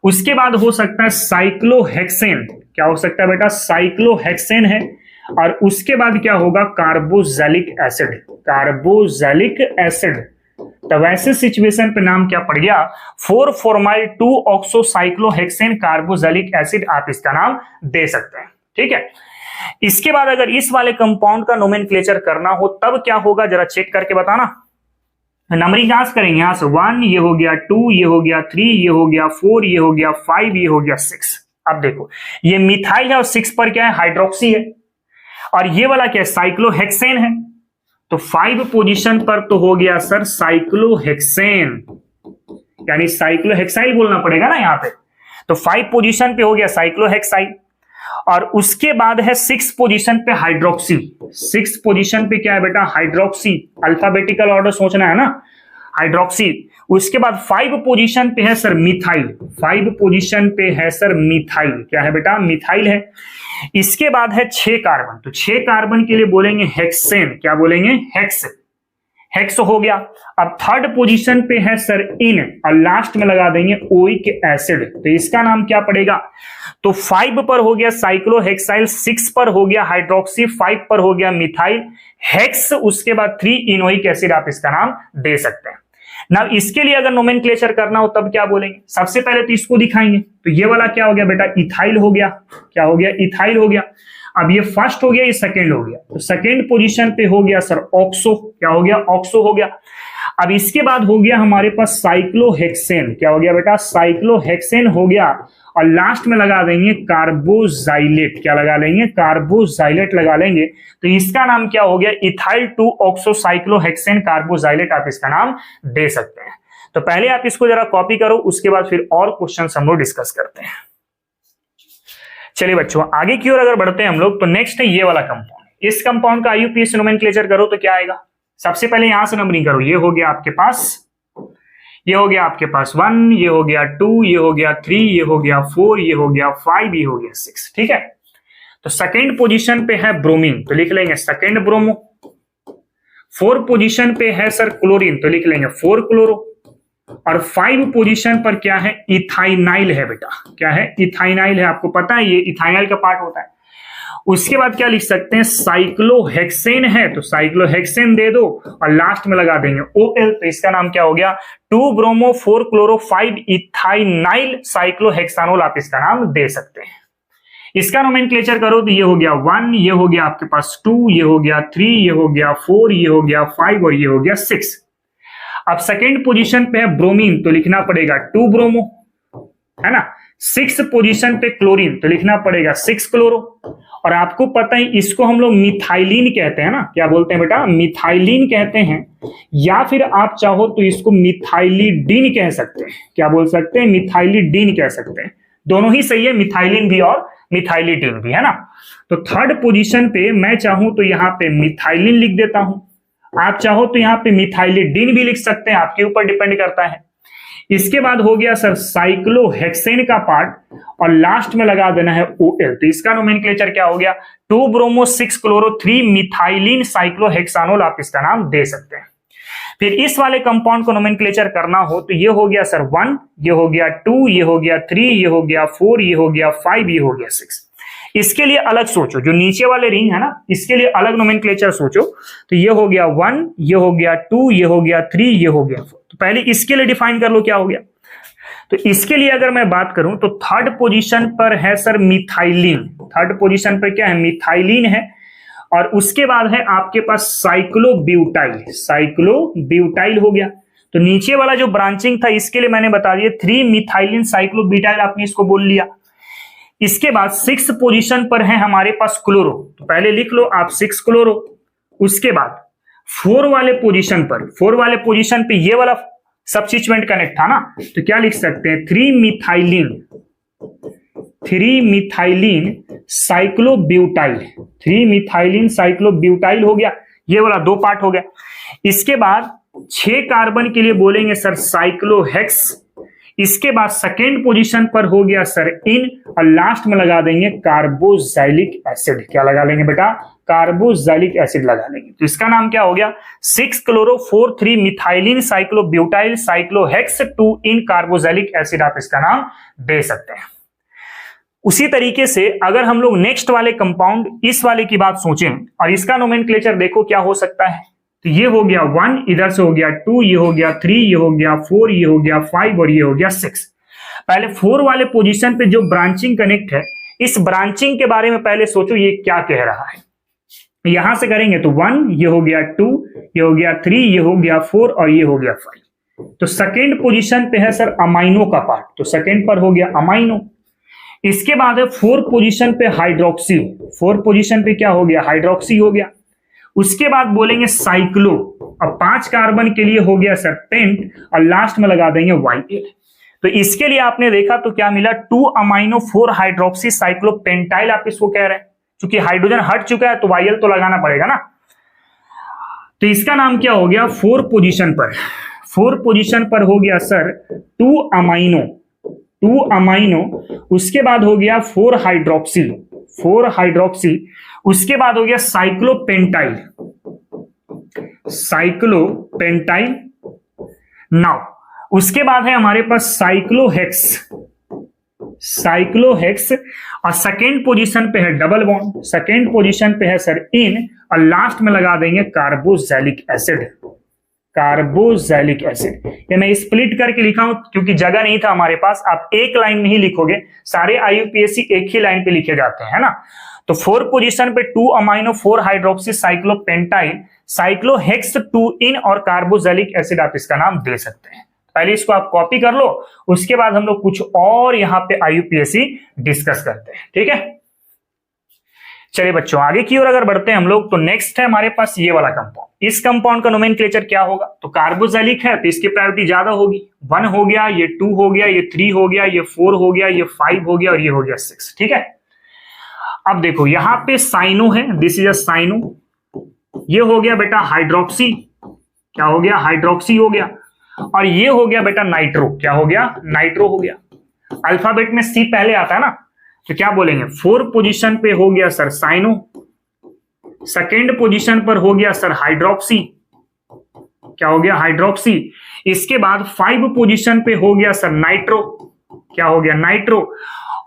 उसके बाद हो सकता है साइक्लोहेक्सेन, क्या हो सकता है बेटा, साइक्लोहेक्सेन है। और उसके बाद क्या होगा, कार्बोजेलिक एसिड, कार्बोजेलिक एसिड। तो वैसे सिचुएशन पे नाम क्या पड़ गया, 4 formyl 2 oxo cyclohexane carboxylic acid, आप इसका नाम दे सकते हैं। ठीक है, इसके बाद अगर इस वाले कंपाउंड का नोमेनक्लेचर करना हो तब क्या होगा, जरा चेक करके बताना। नंबरिंग कहां से करेंगे, यहां से 1, ये हो गया 2, ये हो गया 3, ये हो गया 4, ये हो गया 5, ये हो गया 6। अब देखो ये मिथाइल है और 6 पर क्या है, हाइड्रोक्सी है और ये वाला क्या है, साइक्लोहेक्सेन है। तो 5 पोजीशन पर तो हो गया सर साइक्लोहेक्सेन, यानी साइक्लोहेक्साइल बोलना पड़ेगा ना यहाँ पे। तो 5 पोजीशन पे हो गया साइक्लोहेक्साइल और उसके बाद है 6 पोजीशन पे हाइड्रोक्सी। 6 पोजीशन पे क्या है बेटा, हाइड्रोक्सी, अल्फाबेटिकल ऑर्डर सोचना है ना, हाइड्रोक्सी। उसके बाद 5 पोजीशन पे है सर मिथाइल, 5 पोजीशन पे है सर मिथाइल, क्या है बेटा, मिथाइल है। इसके बाद है 6 कार्बन, तो 6 कार्बन के लिए बोलेंगे हेक्सेन, क्या बोलेंगे, हेक्स, हेक्स हो गया। अब थर्ड पोजीशन पे है सर इन और लास्ट में लगा देंगे ओइक एसिड, तो इसका नाम क्या पड़ेगा, तो 5 पर हो गया साइक्लोहेक्साइल, 6 पर हो गया हाइड्रोक्सी, 5 पर हो गया मिथाइल, हेक्स, उसके बाद 3 इनोइक एसिड, आप इसका नाम दे सकते हैं। ना इसके लिए अगर नोमेनक्लेचर करना हो तब क्या बोलेंगे, सबसे पहले तो इसको दिखाएंगे। तो ये वाला क्या हो गया बेटा, इथाइल हो गया, क्या हो गया, इथाइल हो गया। अब ये फर्स्ट हो गया, ये सेकंड हो गया, तो सेकंड पोजीशन पे हो गया सर ऑक्सो, क्या हो गया, ऑक्सो हो गया। अब इसके बाद हो गया हमारे पास साइक्लोहेक्सेन, क्या हो गया बेटा, साइक्लोहेक्सेन हो गया और लास्ट में लगा देंगे कार्बोजाइलेट, क्या लगा लेंगे, कार्बोजाइलेट लगा लेंगे। तो इसका नाम क्या हो गया, इथाइल 2 ऑक्सो साइक्लोहेक्सेन कार्बोजाइलेट, आप इसका नाम दे सकते हैं। तो पहले आप इसको जरा कॉपी करो, उसके बाद फिर और क्वेश्चन हम लोग डिस्कस करते हैं। चलिए बच्चों आगे की ओर अगर बढ़ते हैं हम लोग तो नेक्स्ट है ये वाला कंपाउंड। इस कंपाउंड का आईयूपीएसी नोमेनक्लेचर करो तो क्या आएगा, सबसे पहले यहां से नंबरिंग करो। ये हो गया आपके पास, ये हो गया आपके पास 1, ये हो गया 2, ये हो गया 3, ये हो गया 4, ये हो गया 5, ये हो गया 6। ठीक है, तो सेकेंड पोजीशन पे है ब्रोमीन, तो लिख लेंगे सेकेंड ब्रोमो। 4 पोजीशन पे है सर क्लोरीन, तो लिख लेंगे 4 क्लोरो। और 5 पोजीशन पर क्या है, इथाइनाइल है बेटा, क्या है, इथाइनाइल है, आपको पता है ये इथाइनाइल का पार्ट होता है। उसके बाद क्या लिख सकते हैं, साइक्लोहेक्सेन है, तो साइक्लोहेक्सेन दे दो और लास्ट में लगा देंगे OL, तो इसका नाम क्या हो गया, 2 ब्रोमो 4 क्लोरो 5 इथाइनाइल साइक्लोहेक्सानोल, आप इसका नाम दे सकते हैं। इसका नोमेनक्लेचर करो तो ये हो गया 1, ये हो गया आपके पास 2, ये हो गया 3, ये हो गया 4, ये हो गया 5 और ये हो गया 6। अब सेकेंड पोजीशन पे है ब्रोमीन, तो लिखना पड़ेगा 2 ब्रोमो, है ना। 6 पोजीशन पे क्लोरीन, तो लिखना पड़ेगा 6 क्लोरो। और आपको पता है इसको हम लोग मिथाइलिन कहते हैं ना, क्या बोलते हैं बेटा, मिथाइलिन कहते हैं, या फिर आप चाहो तो इसको मिथाइलिडीन कह सकते हैं, क्या बोल सकते हैं, मिथाइलिडीन कह सकते हैं, दोनों ही सही है, मिथाइलिन भी और मिथाइलिडीन भी, है ना। तो थर्ड पोजीशन पे मैं चाहूं तो यहाँ पे मिथाइलिन लिख देता हूं, आप चाहो तो यहाँ पे मिथाइलिडीन भी लिख सकते हैं, आपके ऊपर डिपेंड करता है। इसके बाद हो गया सर साइक्लोहेक्सेन का पार्ट और लास्ट में लगा देना है OL। तो इसका नोमेनक्लेचर क्या हो गया, 2 ब्रोमो 6 क्लोरो 3 मिथाइलिन साइक्लोहेक्सानोल, आप इसका नाम दे सकते हैं। फिर इस वाले कंपाउंड को नोमेनक्लेचर करना हो तो ये हो गया सर 1, ये हो गया 2, ये हो गया 3, ये हो गया 4, ये हो गया 5, ये हो गया 6। इसके लिए अलग सोचो, जो नीचे वाले रिंग है ना, इसके लिए अलग नोमेनक्लेचर सोचो। तो ये हो गया 1, ये हो गया 2, ये हो गया 3, ये हो गया 4। तो पहले इसके लिए डिफाइन कर लो क्या हो गया। तो इसके लिए अगर मैं बात करूं तो थर्ड पोजीशन पर है सर मिथाइलिन, थर्ड पोजीशन पर क्या है, मिथाइलिन है। और उसके बाद है आपके पास साइक्लोब्यूटाइल, साइक्लोब्यूटाइल हो गया। तो नीचे वाला जो ब्रांचिंग था इसके लिए मैंने बता दिया 3 मिथाइलिन साइक्लोब्यूटाइल, आपने इसको बोल लिया। इसके बाद 6 पोजीशन पर है हमारे पास क्लोरो, तो पहले लिख लो आप 6 क्लोरो। उसके बाद 4 वाले पोजीशन पर, 4 वाले पोजीशन पे ये वाला सब्स्टिट्यूएंट कनेक्ट था ना, तो क्या लिख सकते हैं 3 मिथाइलिन साइक्लोब्यूटाइल, 3 मिथाइलिन साइक्लोब्यूटाइल हो गया। ये वाला 2 पार्ट हो गया। इसके बाद 6 कार्बन के लिए बोलेंगे सर साइक्लोहेक्स। इसके बाद सेकेंड पोजीशन पर हो गया सर इन, और लास्ट में लगा देंगे कार्बोक्सिलिक एसिड। क्या लगा लेंगे बेटा, कार्बोक्सिलिक एसिड लगा लेंगे। तो इसका नाम क्या हो गया, 6 क्लोरो 4 3 मिथाइलिन साइक्लोब्यूटाइल साइक्लोहेक्स 2 इन कार्बोक्सिलिक एसिड, आप इसका नाम दे सकते हैं। उसी तरीके से अगर हम लोग नेक्स्ट वाले कंपाउंड इस वाले की बात सोचें और इसका नोमेनक्लेचर देखो क्या हो सकता है। तो ये हो गया 1, इधर से हो गया 2, ये हो गया 3, ये हो गया 4, ये हो गया 5 और ये हो गया 6। पहले 4 वाले पोजीशन पे जो ब्रांचिंग कनेक्ट है, इस ब्रांचिंग के बारे में पहले सोचो ये क्या कह रहा है। यहां से करेंगे तो 1, ये हो गया 2, ये हो गया 3, ये हो गया 4 और ये हो गया 5। तो सेकेंड पोजीशन पे है सर अमाइनो का पार्ट, तो सेकेंड पर हो गया अमाइनो। इसके बाद है 4 पोजीशन पे हाइड्रोक्सी, 4 पोजीशन पे क्या हो गया, हाइड्रोक्सी हो गया। उसके बाद बोलेंगे साइक्लो, अब 5 कार्बन के लिए हो गया सर पेंट, और लास्ट में लगा देंगे YL। तो इसके लिए आपने देखा तो क्या मिला, 2 अमाइनो 4 हाइड्रोक्सी साइक्लोपेंटाइल, आप इसको कह रहे हैं। क्योंकि हाइड्रोजन हट चुका है तो YL तो लगाना पड़ेगा ना। तो इसका नाम क्या हो गया, 4 पोजीशन पर, 4 पोजीशन पर हो गया सर 2 अमाइनो, उसके बाद हो गया 4 हाइड्रोक्सी, उसके बाद हो गया साइक्लोपेंटाइल, नाउ उसके बाद है हमारे पास साइक्लोहेक्स, और सेकेंड पोजीशन पे है डबल बॉन्ड, सेकेंड पोजीशन पे है सर इन, और लास्ट में लगा देंगे कार्बोक्सिलिक एसिड। ये मैं स्प्लिट करके लिखा हूं क्योंकि जगह नहीं था हमारे पास, आप एक लाइन में ही लिखोगे, सारे IUPAC एक ही लाइन पे लिखे जाते हैं, है ना। तो 4 पोजीशन पे 2 अमाइनो 4 हाइड्रोक्सी साइक्लोपेंटाइल साइक्लोहेक्स 2 इन और कार्बोक्सिलिक एसिड, आप इसका नाम दे सकते हैं। पहले इसको आप कॉपी कर लो, उसके बाद हम लोग कुछ और यहाँ पे IUPAC डिस्कस करते हैं, ठीक है। चलिए बच्चों आगे की ओर अगर बढ़ते हैं हम लोग, तो नेक्स्ट है हमारे पास ये वाला कंपाउंड। इस कंपाउंड का नोमेनक्लेचर क्या होगा, तो कार्बोक्सिलिक है तो इसकी प्रायोरिटी ज्यादा होगी। 1 हो गया, ये 2 हो गया, ये 3 हो गया, ये 4 हो गया, ये 5 हो गया और ये हो गया 6, ठीक है। अब देखो यहाँ पे साइनो है, दिस इज अ साइनो। ये हो गया बेटा हाइड्रोक्सी, क्या हो गया, हाइड्रोक्सी हो गया। और ये हो गया बेटा नाइट्रो, क्या हो गया, नाइट्रो हो गया। अल्फाबेट में C पहले आता है ना, तो क्या बोलेंगे 4 पोजीशन पे हो गया सर साइनो, सेकेंड पोजीशन पर हो गया सर हाइड्रोक्सी, क्या हो गया, हाइड्रोक्सी। इसके बाद 5 पोजीशन पे हो गया सर नाइट्रो, क्या हो गया, नाइट्रो।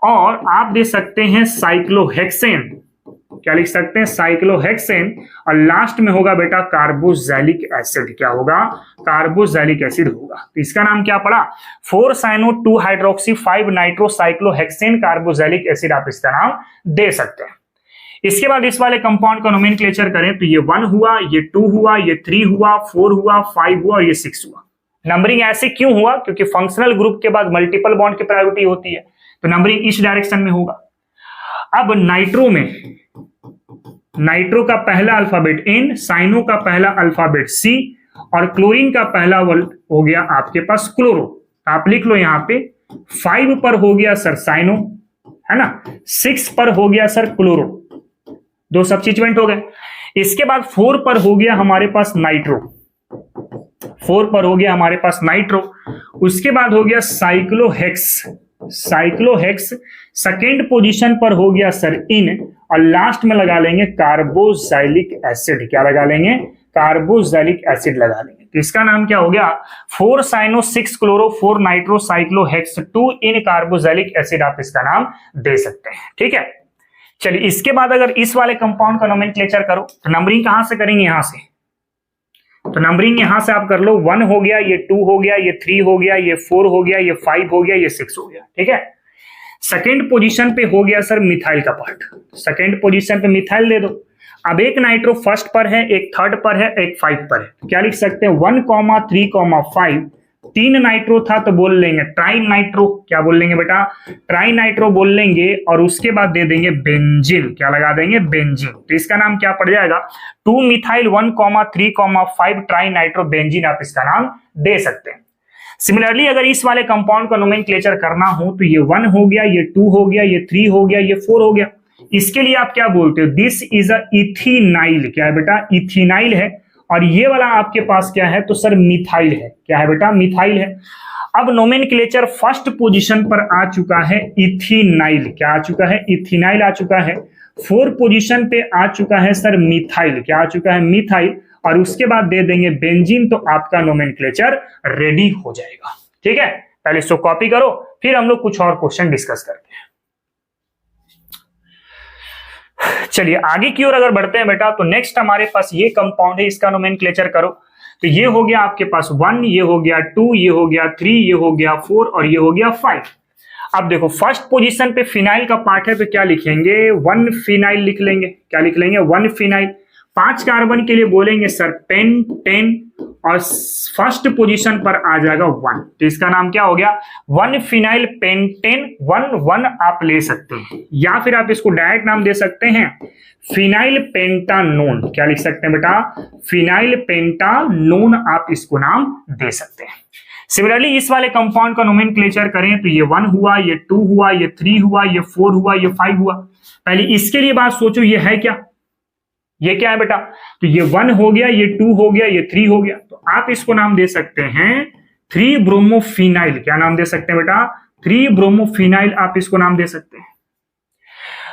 और आप दे सकते हैं साइक्लोहेक्सेन, क्या लिख सकते हैं, साइक्लोहेक्सेन। और लास्ट में होगा बेटा कार्बोक्सिलिक एसिड, क्या होगा, कार्बोक्सिलिक एसिड होगा। तो इसका नाम क्या पड़ा, 4 cyano 2 hydroxy 5 nitro cyclohexane carboxylic acid, आप इसका नाम दे सकते हैं। इसके बाद इस वाले कंपाउंड का नोमेनक्लेचर करें तो ये 1 हुआ, ये 2 हुआ, ये 3 हुआ, 4 हुआ, 5 हुआ और ये 6 हुआ। नंबरिंग ऐसे क्यों हुआ, क्योंकि फंक्शनल ग्रुप के बाद मल्टीपल बॉन्ड की प्रायोरिटी होती है, तो नंबरिंग इस डायरेक्शन में होगा। अब नाइट्रो में, नाइट्रो का पहला अल्फाबेट N, साइनो का पहला अल्फाबेट C और क्लोरीन का पहला वर्ड हो गया आपके पास क्लोरो। आप लिख लो यहाँ पे 5 पर हो गया सर साइनो, है ना, 6 पर हो गया सर क्लोरो, 2 सब्स्टिट्यूएंट हो गए। इसके बाद 4 पर हो गया हमारे पास नाइट्रो, 4 पर हो गया हमारे पास नाइट्रो। उसके बाद हो गया साइक्लोहेक्स, साइक्लोहेक्स, सेकेंड पोजीशन पर हो गया सर इन, और लास्ट में लगा लेंगे कार्बोक्सिलिक एसिड। क्या लगा लेंगे? कार्बोक्सिलिक एसिड लगा लेंगे। तो इसका नाम क्या हो गया? 4 साइनो 6 क्लोरो 4 नाइट्रो साइक्लोहेक्स 2 इन कार्बोक्सिलिक एसिड आप इसका नाम दे सकते हैं। ठीक है, चलिए इसके बाद अगर इस वाले कंपाउंड का नोमेनक्लेचर करो तो नंबरिंग कहां से करेंगे? यहां से। तो नंबरिंग यहां से आप कर लो, 1 हो गया, ये 2 हो गया, ये 3 हो गया, ये 4 हो गया, ये 5 हो गया, ये 6 हो गया। ठीक है, सेकेंड पोजीशन पे हो गया सर मिथाइल का पार्ट, सेकेंड पोजीशन पे मिथाइल दे दो। अब एक नाइट्रो फर्स्ट पर है, एक थर्ड पर है, एक 5 पर है। तो क्या लिख सकते हैं? 1, 3, 5, 3 नाइट्रो था तो बोल लेंगे ट्राई नाइट्रो। क्या बोल लेंगे बेटा? ट्राई नाइट्रो बोल लेंगे, और उसके बाद दे देंगे बेंजीन। क्या लगा देंगे? बेंजीन। तो इसका नाम क्या पड़ जाएगा? 2 मिथाइल 1, 3, 5 ट्राई नाइट्रो बेंजीन आप इसका नाम दे सकते हैं। सिमिलरली अगर इस वाले कंपाउंड का नोमेनक्लेचर करना हो तो ये 1 हो गया, ये 2 हो गया, ये 3 हो गया, ये 4 हो गया। इसके लिए आप क्या बोलते हो? This is a ethynyl. क्या है बेटा? इथिनाइल है। और ये वाला आपके पास क्या है? तो सर मिथाइल है। क्या है बेटा? मिथाइल है। अब नोमेनक्लेचर फर्स्ट पोजीशन पर आ चुका है इथिनाइल। क्या आ चुका है? इथिनाइल आ चुका है। 4 पोजीशन पे आ चुका है सर मिथाइल। क्या आ चुका है? मिथाइल। और उसके बाद दे देंगे बेंजीन, तो आपका नोमेनक्लेचर रेडी हो जाएगा। ठीक है, पहले इसको कॉपी करो, फिर हम लोग कुछ और क्वेश्चन डिस्कस करते हैं। चलिए आगे की ओर अगर बढ़ते हैं बेटा, तो नेक्स्ट हमारे पास ये कंपाउंड है, इसका नोमेनक्लेचर करो। तो ये हो गया आपके पास 1, ये हो गया 2, ये हो गया 3, ये हो गया 4 और ये हो गया 5। अब देखो फर्स्ट पोजीशन पे फिनाइल का पार्ट है, तो क्या लिखेंगे? 1 फिनाइल लिख लेंगे। क्या लिख लेंगे? 1 फिनाइल। 5 कार्बन के लिए बोलेंगे सर पेंटेन, और फर्स्ट पोजीशन पर आ जाएगा 1। तो इसका नाम क्या हो गया? 1 फिनाइल पेंटेन 1 आप ले सकते हैं, या फिर आप इसको डायरेक्ट नाम दे सकते हैं फिनाइल पेंटानोन। क्या लिख सकते हैं बेटा? फिनाइल पेंटानोन आप इसको नाम दे सकते हैं। सिमिलरली इस वाले कंपाउंड का नोमेनक्लेचर करें तो ये 1 हुआ, ये 2 हुआ, ये 3 हुआ, ये 4 हुआ, ये 5 हुआ। पहले इसके लिए बात सोचो, ये है क्या? ये क्या है बेटा? तो ये 1 हो गया, ये 2 हो गया, ये 3 हो गया। तो आप इसको नाम दे सकते हैं 3 ब्रोमोफिनाइल। क्या नाम दे सकते हैं बेटा? 3 ब्रोमोफिनाइल आप इसको नाम दे सकते हैं।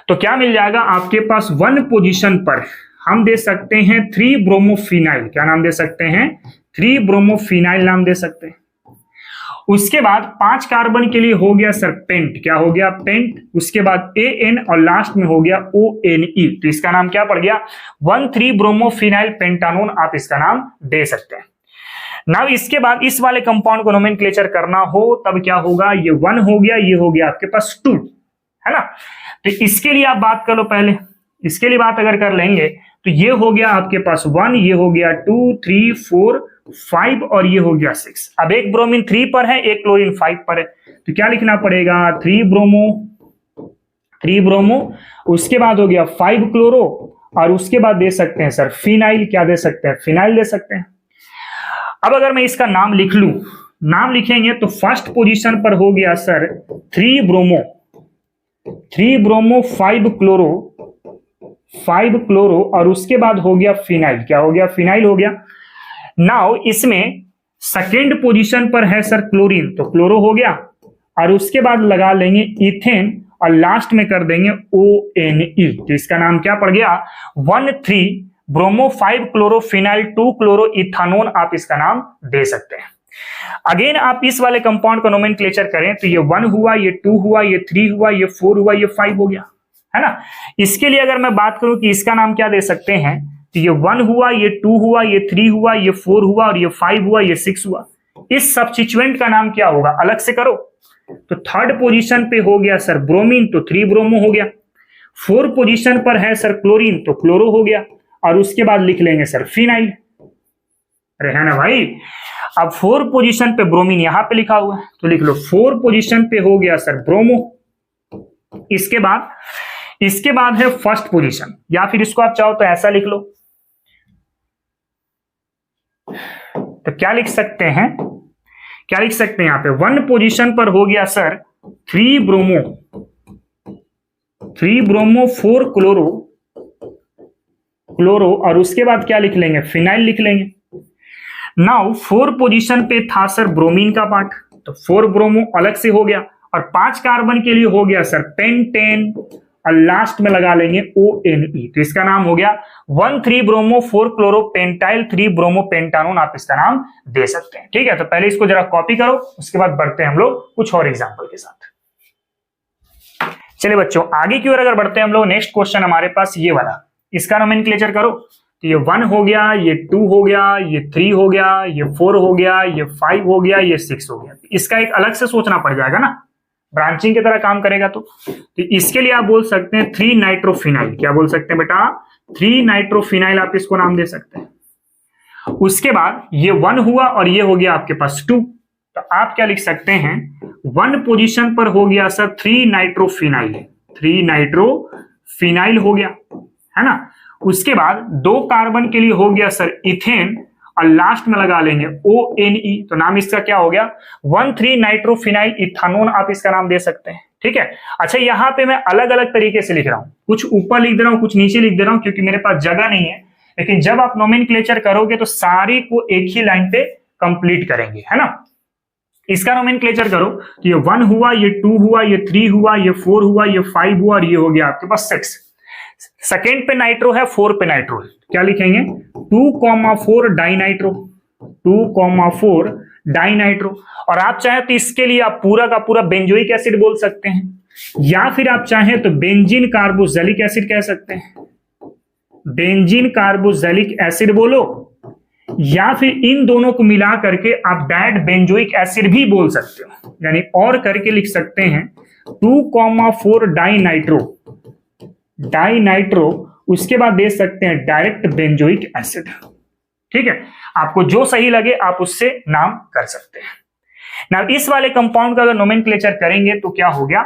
तो क्या मिल जाएगा आपके पास? 1 पोजीशन पर हम दे सकते हैं 3 ब्रोमोफिनाइल। क्या नाम दे सकते हैं? 3 ब्रोमोफिनाइल नाम दे सकते हैं। उसके बाद 5 कार्बन के लिए हो गया सर पेंट। क्या हो गया? पेंट। उसके बाद AN और लास्ट में हो गया ONE। तो इसका नाम क्या पड़ गया? 1,3 ब्रोमोफिनाइल पेंटानोन आप इसका नाम दे सकते हैं। नाउ इसके बाद इस वाले कंपाउंड को नोमेनक्लेचर करना हो तब क्या होगा? ये 1 हो गया, ये हो गया आपके पास 2, है ना? तो इसके लिए आप बात कर लो पहले। इसके लिए बात अगर कर लेंगे तो ये हो गया आपके पास 1, ये हो गया 2, 3, 4, 5 और ये हो गया 6। अब एक ब्रोमीन 3 पर है, एक क्लोरीन 5 पर है। तो क्या लिखना पड़ेगा? 3 ब्रोमो, उसके बाद हो गया 5 क्लोरो, और उसके बाद दे सकते हैं सर फिनाइल। क्या दे सकते हैं? फिनाइल दे सकते हैं। अब अगर मैं इसका नाम लिख लूं, नाम लिखेंगे तो फर्स्ट पोजीशन पर हो गया सर 3 ब्रोमो, 5 क्लोरो, और उसके बाद हो गया फिनाइल। क्या हो गया? फिनाइल हो गया। नाउ इसमें सेकेंड पोजीशन पर है सर क्लोरीन, तो क्लोरो हो गया, और उसके बाद लगा लेंगे इथेन, और लास्ट में कर देंगे ONE। तो इसका नाम क्या पड़ गया? 1,3 ब्रोमो 5 क्लोरो फिनाइल 2 क्लोरो इथानोन आप इसका नाम दे सकते हैं। अगेन आप इस वाले कंपाउंड का नोमेनक्लेचर करें तो ये 1 हुआ, ये 2 हुआ, ये 3 हुआ, ये 4 हुआ, ये 5 हो गया, है ना? इसके लिए अगर मैं बात करूं कि इसका नाम क्या दे सकते हैं, तो ये 1 हुआ, ये 2 हुआ, ये 3 हुआ, ये 4 हुआ और ये 5 हुआ, ये 6 हुआ। इस सब्स्टिट्यूएंट का नाम क्या होगा? अलग से करो। तो थर्ड पोजीशन पे हो गया सर ब्रोमीन, तो 3 ब्रोमो हो गया। 4 पोजीशन पर है सर क्लोरीन, तो क्लोरो हो गया, और उसके बाद लिख लेंगे सर फिनाइल। अरे है ना भाई? अब 4 पोजीशन पे ब्रोमीन यहां पे लिखा हुआ है, तो लिख लो 4 पोजीशन पे हो गया सर ब्रोमो। इसके बाद है फर्स्ट पोजीशन, या फिर इसको आप चाहो तो ऐसा लिख लो। तो क्या लिख सकते हैं? यहां पे 1 पोजीशन पर हो गया सर 3 ब्रोमो, 4 क्लोरो, और उसके बाद क्या लिख लेंगे? फिनाइल लिख लेंगे। नाउ 4 पोजीशन पे था सर ब्रोमीन का पार्ट, तो 4 ब्रोमो अलग से हो गया, और 5 कार्बन के लिए हो गया सर पेंटेन, और लास्ट में लगा लेंगे ONE, तो इसका नाम हो गया 1,3-ब्रोमो-4-क्लोरोपेंटाइल 3-ब्रोमोपेंटानोन, आप इसका नाम दे सकते हैं। ठीक है, तो पहले इसको जरा कॉपी करो, उसके बाद बढ़ते हैं हम लोग कुछ और एग्जाम्पल के साथ। चलिए बच्चों आगे की ओर अगर बढ़ते हैं हम लोग, नेक्स्ट क्वेश्चन हमारे पास ये वाला, इसका नोमेनक्लेचर करो। तो ये 1 हो गया, ये 2 हो गया, ये 3 हो गया, ये 4 हो गया, ये 5 हो गया, ये 6 हो गया। इसका एक अलग से सोचना पड़ जाएगा ना, ब्रांचिंग की तरह काम करेगा। तो इसके लिए आप बोल सकते हैं 3 नाइट्रोफिनाइल, क्या बोल सकते हैं बेटा, 3 नाइट्रोफिनाइल, आप इसको नाम दे सकते हैं। उसके बाद ये 1 हुआ और ये हो गया आपके पास 2, तो आप क्या लिख सकते हैं, 1 पोजीशन पर हो गया सर 3 नाइट्रोफिनाइल, 3 नाइट्रोफिनाइल हो गया, है ना। उसके बाद 2 कार्बन के लिए हो गया सर इथेन, और लास्ट में लगा लेंगे ONE, तो नाम इसका क्या हो गया, 1,3 नाइट्रोफिनाइल इथानोन, आप इसका नाम दे सकते हैं। ठीक है, अच्छा यहाँ पे मैं अलग अलग तरीके से लिख रहा हूं, कुछ ऊपर लिख दे रहा हूं, कुछ नीचे लिख दे रहा हूं, क्योंकि मेरे पास जगह नहीं है। लेकिन जब आप नोमेनक्लेचर करोगे तो सारी को एक ही लाइन पे कंप्लीट करेंगे, है ना। इसका नोमेनक्लेचर करो तो ये 1 हुआ, ये 2 हुआ, ये 3 हुआ, ये 4 हुआ, ये 5 हुआ, और ये हो गया आपके पास 6। सेकेंड पे नाइट्रो है, 4 पे नाइट्रो है, क्या लिखेंगे, 2,4 डाइनाइट्रो, 2,4 डाइनाइट्रो। और आप चाहे तो इसके लिए आप पूरा का पूरा बेंजोइक एसिड बोल सकते हैं, या फिर आप चाहें तो बेंजीन कार्बोक्सिलिक एसिड कह सकते हैं, बेंजीन कार्बोक्सिलिक एसिड बोलो, या फिर इन दोनों को मिला करके आप डायट बेंजोइक एसिड भी बोल सकते हो, यानी और करके लिख सकते हैं 2,4 डाइनाइट्रो, डाइनाइट्रो। उसके बाद दे सकते हैं डायरेक्ट बेंजोइक एसिड। ठीक है, आपको जो सही लगे आप उससे नाम कर सकते हैं ना। इस वाले कंपाउंड का अगर नोमेनक्लेचर करेंगे तो क्या हो गया,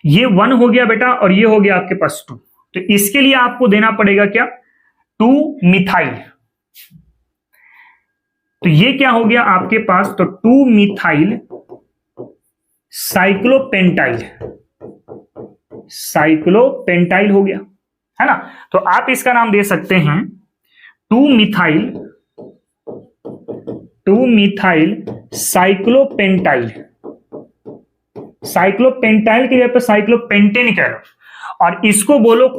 ये 1 हो गया बेटा, और ये हो गया आपके पास 2, तो इसके लिए आपको देना पड़ेगा क्या, 2 मिथाइल। तो ये क्या हो गया आपके पास, तो 2 मिथाइल साइक्लोपेंटाइल, साइक्लोपेंटाइल हो गया, है ना। तो आप इसका नाम दे सकते हैं 2 मिथाइल साइक्लोपेंटाइल, साइक्लोपेंटाइल की जगह पे साइक्लोपेंटेन कह लो, और इसको बोलो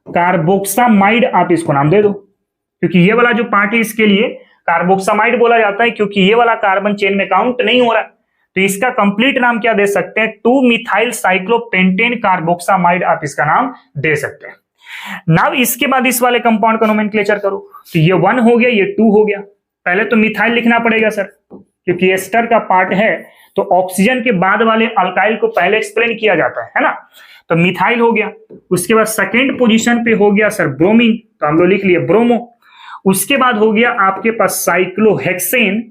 कार्बोक्सामाइड, आप इसको नाम दे दो, क्योंकि ये वाला जो पार्ट है इसके लिए कार्बोक्सामाइड बोला जाता है, क्योंकि ये वाला कार्बन चेन में काउंट नहीं हो रहा है। तो इसका कंप्लीट नाम क्या दे सकते हैं, 2 मिथाइल साइक्लोपेंटेन कार्बोक्सामाइड, आप इसका नाम दे सकते हैं। नाउ इसके बाद इस वाले कंपाउंड का नोमेनक्लेचर करो, तो ये 1 हो गया, ये 2 हो गया। पहले तो मिथाइल लिखना पड़ेगा सर, क्योंकि एस्टर का पार्ट है, तो ऑक्सीजन के बाद वाले अल्काइल को पहले एक्सप्लेन किया जाता है ना। तो मिथाइल हो गया। उसके बाद सेकेंड पोजीशन पे हो गया सर ब्रोमीन, तो हम लोग लिख लिए ब्रोमो। उसके बाद हो गया आपके पास साइक्लोहेक्सेन,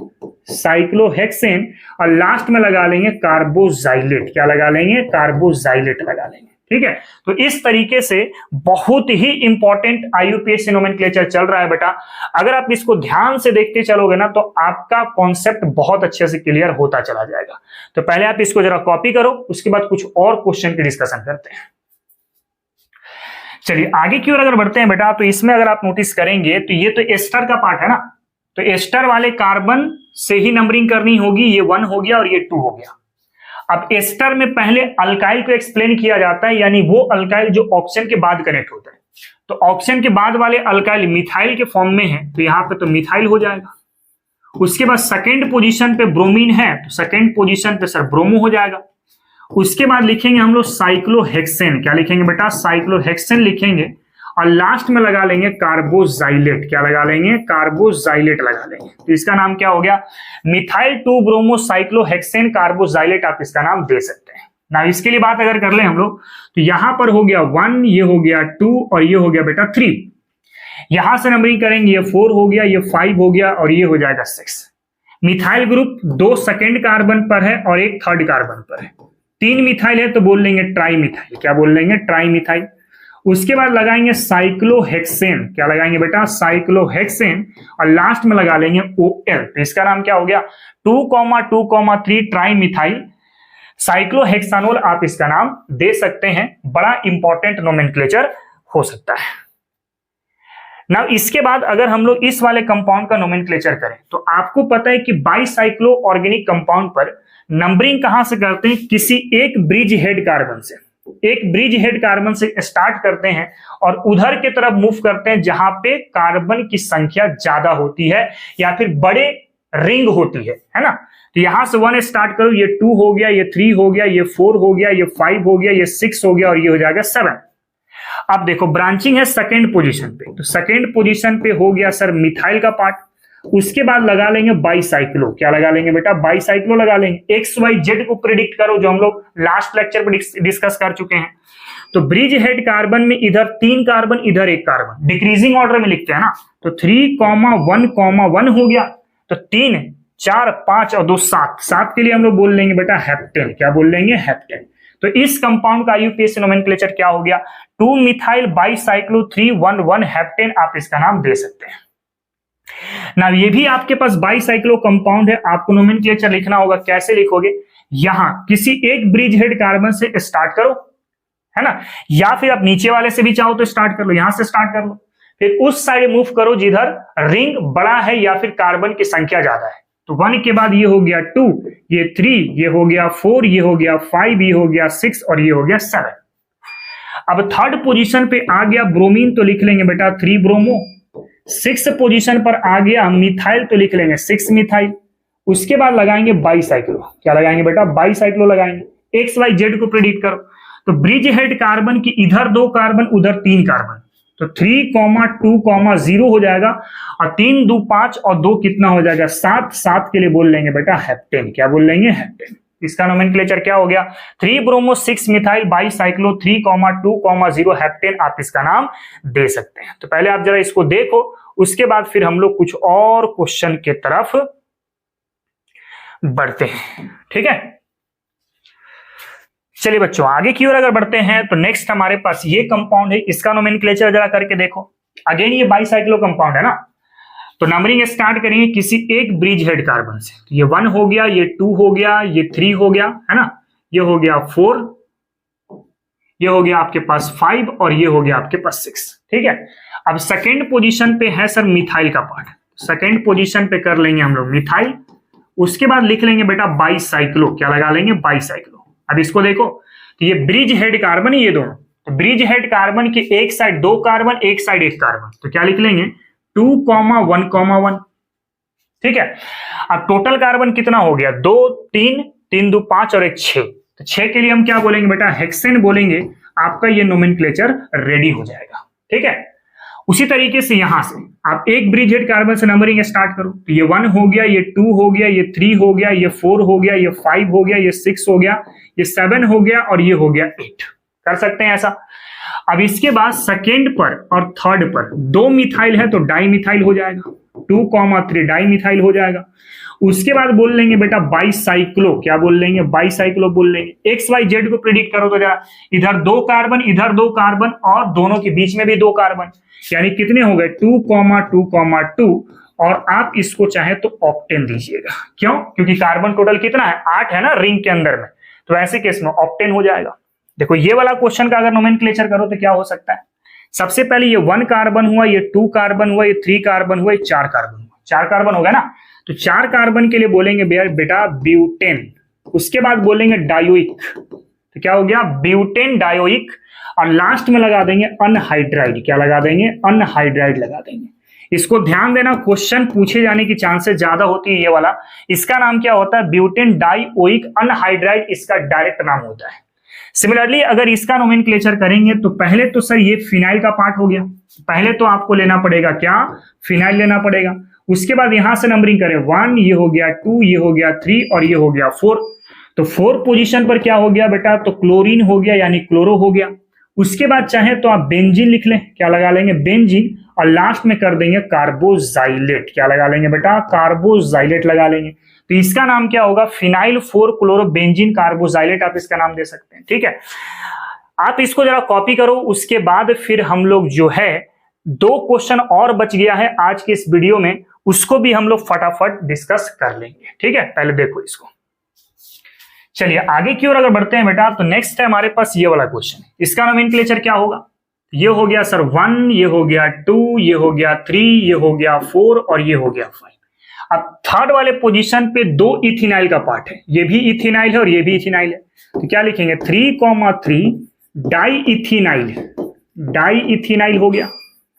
साइक्लोहेक्सेन, और लास्ट में लगा लेंगे कार्बोजाइलेट, क्या लगा लेंगे, कार्बोजाइलेट लगा लेंगे। ठीक है, तो इस तरीके से बहुत ही इंपॉर्टेंट IUPAC नोमेनक्लेचर चल रहा है बेटा। अगर आप इसको ध्यान से देखते चलोगे ना तो आपका कॉन्सेप्ट बहुत अच्छे से क्लियर होता चला जाएगा। तो पहले आप इसको जरा कॉपी करो, उसके बाद कुछ और क्वेश्चन की डिस्कशन करते हैं। चलिए आगे की ओर अगर बढ़ते हैं बेटा, तो इसमें अगर आप नोटिस करेंगे तो ये तो एस्टर का पार्ट है ना, तो एस्टर वाले कार्बन से ही नंबरिंग करनी होगी। ये 1 हो गया और ये 2 हो गया। अब एस्टर में पहले अल्काइल को एक्सप्लेन किया जाता है, यानी वो अल्काइल जो ऑक्सीजन के बाद कनेक्ट होता है। तो ऑक्सीजन के बाद वाले अल्काइल मिथाइल के फॉर्म में है, तो यहां पे तो मिथाइल हो जाएगा। उसके बाद सेकेंड पोजीशन पे ब्रोमीन है, तो सेकेंड पोजीशन पे सर ब्रोमो हो जाएगा। उसके बाद लिखेंगे हम लोग साइक्लोहेक्सेन, क्या लिखेंगे बेटा, साइक्लोहेक्सेन लिखेंगे, और लास्ट में लगा लेंगे कार्बोजाइलेट, क्या लगा लेंगे, कार्बोजाइलेट लगा लेंगे। तो इसका नाम क्या हो गया, मिथाइल 2 ब्रोमो साइक्लोहेक्सेन कार्बोजाइलेट, आप इसका नाम दे सकते हैं ना। इसके लिए बात अगर कर ले हम लोग, तो यहां पर हो गया 1, ये हो गया 2, और ये हो गया बेटा 3। यहां से नंबरिंग करेंगे, ये 4 हो गया, ये 5 हो गया, और ये हो जाएगा 6। मिथाइल ग्रुप 2 सेकेंड कार्बन पर है और 1 थर्ड कार्बन पर है। 3 मिथाइल है तो बोल लेंगे ट्राई मिथाइल, क्या बोल लेंगे, ट्राई मिथाइल। उसके बाद लगाएंगे साइक्लोहेक्सेन, क्या लगाएंगे बेटा, साइक्लोहेक्सेन, और लास्ट में लगा लेंगे OL। तो इसका नाम क्या हो गया, 2,2,3 ट्राई मिथाइल साइक्लोहेक्सानोल, आप इसका नाम दे सकते हैं। बड़ा इंपॉर्टेंट नोमेनक्लेचर हो सकता है। ना इसके बाद अगर हम लोग इस वाले कंपाउंड का नोमेनक्लेचर करें तो आपको पता है कि बाईसाइक्लो ऑर्गेनिक कंपाउंड पर नंबरिंग कहां से करते हैं, किसी एक ब्रिज हेड कार्बन से, एक ब्रिज हेड कार्बन से स्टार्ट करते हैं और उधर के तरफ मूव करते हैं जहां पे कार्बन की संख्या ज्यादा होती है या फिर बड़े रिंग होती है ना। तो यहां से 1 स्टार्ट करो, ये 2 हो गया, ये 3 हो गया, ये 4 हो गया, ये 5 हो गया, ये 6 हो गया और ये हो जाएगा 7। अब देखो ब्रांचिंग है सेकेंड पोजीशन पे, तो सेकेंड पोजीशन पे हो गया सर मिथाइल का पार्ट। उसके बाद लगा लेंगे बाईसाइक्लो, क्या लगा लेंगे बेटा, बाईसाइक्लो लगा लेंगे। एक्स वाई जेड को प्रिडिक्ट करो, जो हम लोग लास्ट लेक्चर में डिस्कस कर चुके हैं। तो ब्रिज हेड कार्बन में इधर 3 कार्बन, इधर 1 कार्बन, डिक्रीजिंग ऑर्डर में लिखते हैं ना। तो 3,1,1 हो गया, तो 3 4 5 और 2 7, 7 के लिए हम लोग बोल लेंगे बेटा हेप्टेन, क्या बोल लेंगे, हेप्टेन। तो इस कंपाउंड का आईयूपीएसी नोमेनक्लेचर क्या हो गया, 2 मिथाइल बाईसाइक्लो 3,1,1 हेप्टेन, आप इसका नाम दे सकते हैं ना। ये भी आपके पास बाईसाइक्लो कंपाउंड है, आपको नोमेनक्लेचर लिखना होगा, कैसे लिखोगे, यहां किसी एक ब्रिज हेड कार्बन से स्टार्ट करो, है ना, या फिर आप नीचे वाले से भी चाहो तो स्टार्ट कर लो, यहां से स्टार्ट कर लो, फिर उस साइड मूव करो जिधर रिंग बड़ा है या फिर कार्बन की संख्या ज्यादा है। तो 1 के बाद ये हो गया 2, ये 3, ये हो गया 4, ये हो गया 5, ये हो गया 6 और ये हो गया 7। अब थर्ड पोजीशन पे आ गया ब्रोमीन, तो लिख लेंगे बेटा 3 ब्रोमो। 6 पोजीशन पर आ गया मिथाइल, तो लिख लेंगे 6 मिथाइल। उसके बाद लगाएंगे बाईसाइक्लो, क्या लगाएंगे बेटा, बाईसाइक्लो लगाएंगे। एक्स वाई जेड को प्रेडिक्ट करो, तो ब्रिज हेड कार्बन की इधर 2 कार्बन, उधर 3 कार्बन, तो 3,2,0 हो जाएगा, और 3 2 5 और 2 कितना हो जाएगा 7, 7 के लिए बोल लेंगे बेटा हेप्टेन, क्या बोल लेंगे, हेप्टेन। इसका नोमेनक्लेचर क्या हो गया, 3 ब्रोमो 6 मिथाइल बाईसाइक्लो 3,2,0 हेप्टेन, आप इसका नाम दे सकते हैं। तो पहले आप जरा इसको देखो, उसके बाद फिर हम लोग कुछ और क्वेश्चन के तरफ बढ़ते हैं, ठीक है। चलिए बच्चों आगे की ओर अगर बढ़ते हैं तो नेक्स्ट हमारे पास ये कंपाउंड है, इसका नोमेनक्लेचर जरा करके देखो। अगेन ये बाईसाइक्लो कंपाउंड है ना, तो नंबरिंग स्टार्ट करेंगे किसी एक ब्रिज हेड कार्बन से। तो ये 1 हो गया, ये 2 हो गया, ये 3 हो गया, है ना, ये हो गया 4, ये हो गया आपके पास 5 और ये हो गया आपके पास 6, ठीक है। अब सेकेंड पोजीशन पे है सर मिथाइल का पार्ट, सेकेंड पोजीशन पे कर लेंगे हम लोग मिथाइल। उसके बाद लिख लेंगे बेटा बाईसाइक्लो, क्या लगा लेंगे, बाईसाइक्लो। अब इसको देखो, तो ये ब्रिज हेड कार्बन है ये दोनों, तो ब्रिज हेड कार्बन की एक साइड 2 कार्बन, एक साइड 1 कार्बन, तो क्या लिख लेंगे 2,1,1, ठीक है। अब टोटल कार्बन कितना हो गया, 2 3 3 2 5 और 1 6, तो 6 के लिए हम क्या बोलेंगे बेटा, हेक्सेन बोलेंगे, आपका ये नोमेनक्लेचर रेडी हो जाएगा, ठीक है। उसी तरीके से यहां से आप एक ब्रिज हेड कार्बन से नंबरिंग स्टार्ट करो, तो ये 1 हो गया, ये 2 हो गया, ये 3 हो गया, ये 4 हो गया, ये 5 हो गया, ये 6 हो गया, ये 7 हो गया और ये हो गया 8, कर सकते हैं ऐसा। अब इसके बाद सेकेंड पर और थर्ड पर 2 मिथाइल है तो डाई मिथाइल हो जाएगा, 2,3 डाई मिथाइल हो जाएगा। उसके बाद बोल लेंगे बेटा बाईसाइक्लो, क्या बोल लेंगे, बाईसाइक्लो बोल लेंगे। एक्स वाई जेड को प्रिडिक्ट करो, तो जरा इधर 2 कार्बन, इधर 2 कार्बन और दोनों के बीच में भी 2 कार्बन, यानी कितने हो गए 2,2,2 और आप इसको चाहे तो ऑक्टेन दीजिएगा, क्यों, क्योंकि कार्बन टोटल कितना है 8 है ना रिंग के अंदर में, तो ऐसे केस में ऑक्टेन हो जाएगा। देखो ये वाला क्वेश्चन का अगर नोमेनक्लेचर करो तो क्या हो सकता है, सबसे पहले ये 1 कार्बन हुआ, ये 2 कार्बन हुआ, ये 3 कार्बन हुआ, ये 4 कार्बन हुआ, 4 कार्बन हो गया ना, तो 4 कार्बन के लिए बोलेंगे बेटा ब्यूटेन। उसके बाद बोलेंगे डायोइक, तो क्या हो गया ब्यूटेन डायोइक, और लास्ट में लगा देंगे अनहाइड्राइड, क्या लगा देंगे, अनहाइड्राइड लगा देंगे। इसको ध्यान देना, क्वेश्चन पूछे जाने की चांसेस ज्यादा होती है ये वाला। इसका नाम क्या होता है, ब्यूटेन डायोइक अनहाइड्राइड, इसका डायरेक्ट नाम होता है। सिमिलरली अगर इसका नोमेनक्लेचर करेंगे तो पहले तो सर ये फिनाइल का पार्ट हो गया, पहले तो आपको लेना पड़ेगा क्या, फिनाइल लेना पड़ेगा। उसके बाद यहां से नंबरिंग करें 1, ये हो गया 2, ये हो गया 3 और ये हो गया 4, तो 4 पोजीशन पर क्या हो गया बेटा, तो क्लोरीन हो गया यानी क्लोरो हो गया। उसके बाद चाहे तो आप बेंजीन लिख लें, क्या लगा लेंगे बेंजीन, और लास्ट में कर देंगे कार्बोजाइलेट, क्या लगा लेंगे बेटा, कार्बोजाइलेट लगा लेंगे। तो इसका नाम क्या होगा, फिनाइल 4 क्लोरो बेंजीन कार्बोजाइलेट, आप इसका नाम दे सकते हैं, ठीक है। आप इसको जरा कॉपी करो, उसके बाद फिर हम लोग जो है 2 क्वेश्चन और बच गया है आज के इस वीडियो में, उसको भी हम लोग फटाफट डिस्कस कर लेंगे, ठीक है। पहले देखो इसको, चलिए आगे की ओर अगर बढ़ते हैं बेटा, तो नेक्स्ट है हमारे पास ये वाला क्वेश्चन, इसका नोमेनक्लेचर क्या होगा, ये हो गया सर 1, ये हो गया 2, ये हो गया 3, ये हो गया 4 और ये हो गया 5। अब थर्ड वाले पोजीशन पे 2 इथेनाइल का पार्ट है, ये भी इथेनाइल है और ये भी इथेनाइल है, तो क्या लिखेंगे 3,3 डाई इथेनाइल, डाई इथेनाइल हो गया,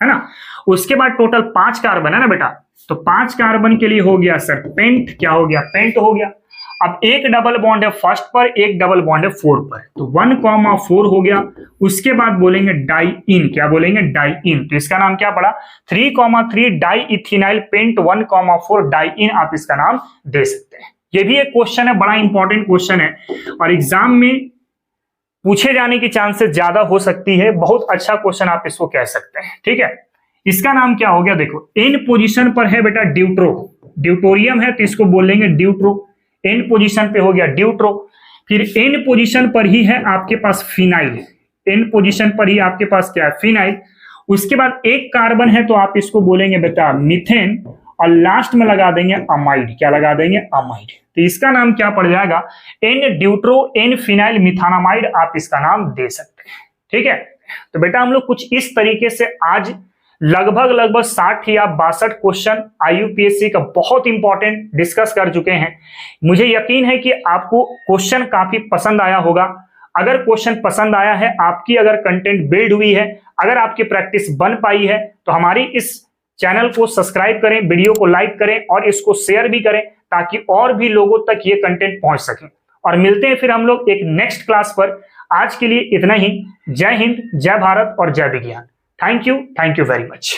है ना। उसके बाद टोटल 5 कार्बन है ना बेटा, तो 5 कार्बन के लिए हो गया सर पेंट, क्या हो गया पेंट हो गया। अब एक डबल बॉन्ड है फर्स्ट पर, एक डबल बॉन्ड है 4 पर, तो 1,4 हो गया। उसके बाद बोलेंगे डाई इन, क्या बोलेंगे डाई इन, तो इसका नाम क्या पड़ा 3,3 डाई इथेनाइल पेंट 1,4 डाई इन, आप इसका नाम दे सकते हैं। ये भी एक क्वेश्चन है, बड़ा इंपॉर्टेंट क्वेश्चन है और एग्जाम में पूछे जाने की चांसेस ज्यादा हो सकती है, बहुत अच्छा क्वेश्चन आप इसको कह सकते हैं, ठीक है। इसका नाम क्या हो गया, देखो एन पोजीशन पर है बेटा ड्यूट्रो, ड्यूटोरियम है तो इसको बोलेंगे ड्यूट्रो, एन पोजीशन पे हो गया ड्यूट्रो। फिर एन पोजीशन पर ही है आपके पास फिनाइल, एन पोजीशन पर ही आपके पास क्या है फिनाइल। उसके बाद एक कार्बन है तो आप इसको बोलेंगे बेटा मीथेन और लास्ट में लगा देंगे अमाइड, क्या लगा देंगे अमाइड, तो इसका नाम क्या पड़ जाएगा एन ड्यूट्रो एन फिनाइल मिथानामाइड, आप इसका नाम दे सकते हैं, ठीक है। तो बेटा हम लोग कुछ इस तरीके से आज लगभग 60 या 62 क्वेश्चन IUPAC का बहुत इंपॉर्टेंट डिस्कस कर चुके हैं। मुझे यकीन है कि आपको क्वेश्चन काफी पसंद आया होगा। अगर क्वेश्चन पसंद आया है, आपकी अगर कंटेंट बिल्ड हुई है, अगर आपकी प्रैक्टिस बन पाई है, तो हमारी इस चैनल को सब्सक्राइब करें, वीडियो को लाइक करें और इसको शेयर भी करें ताकि और भी लोगों तक ये कंटेंट पहुंच सके। और मिलते हैं फिर हम लोग एक नेक्स्ट क्लास पर। आज के लिए इतना ही। जय हिंद, जय भारत और जय विज्ञान। Thank you very much.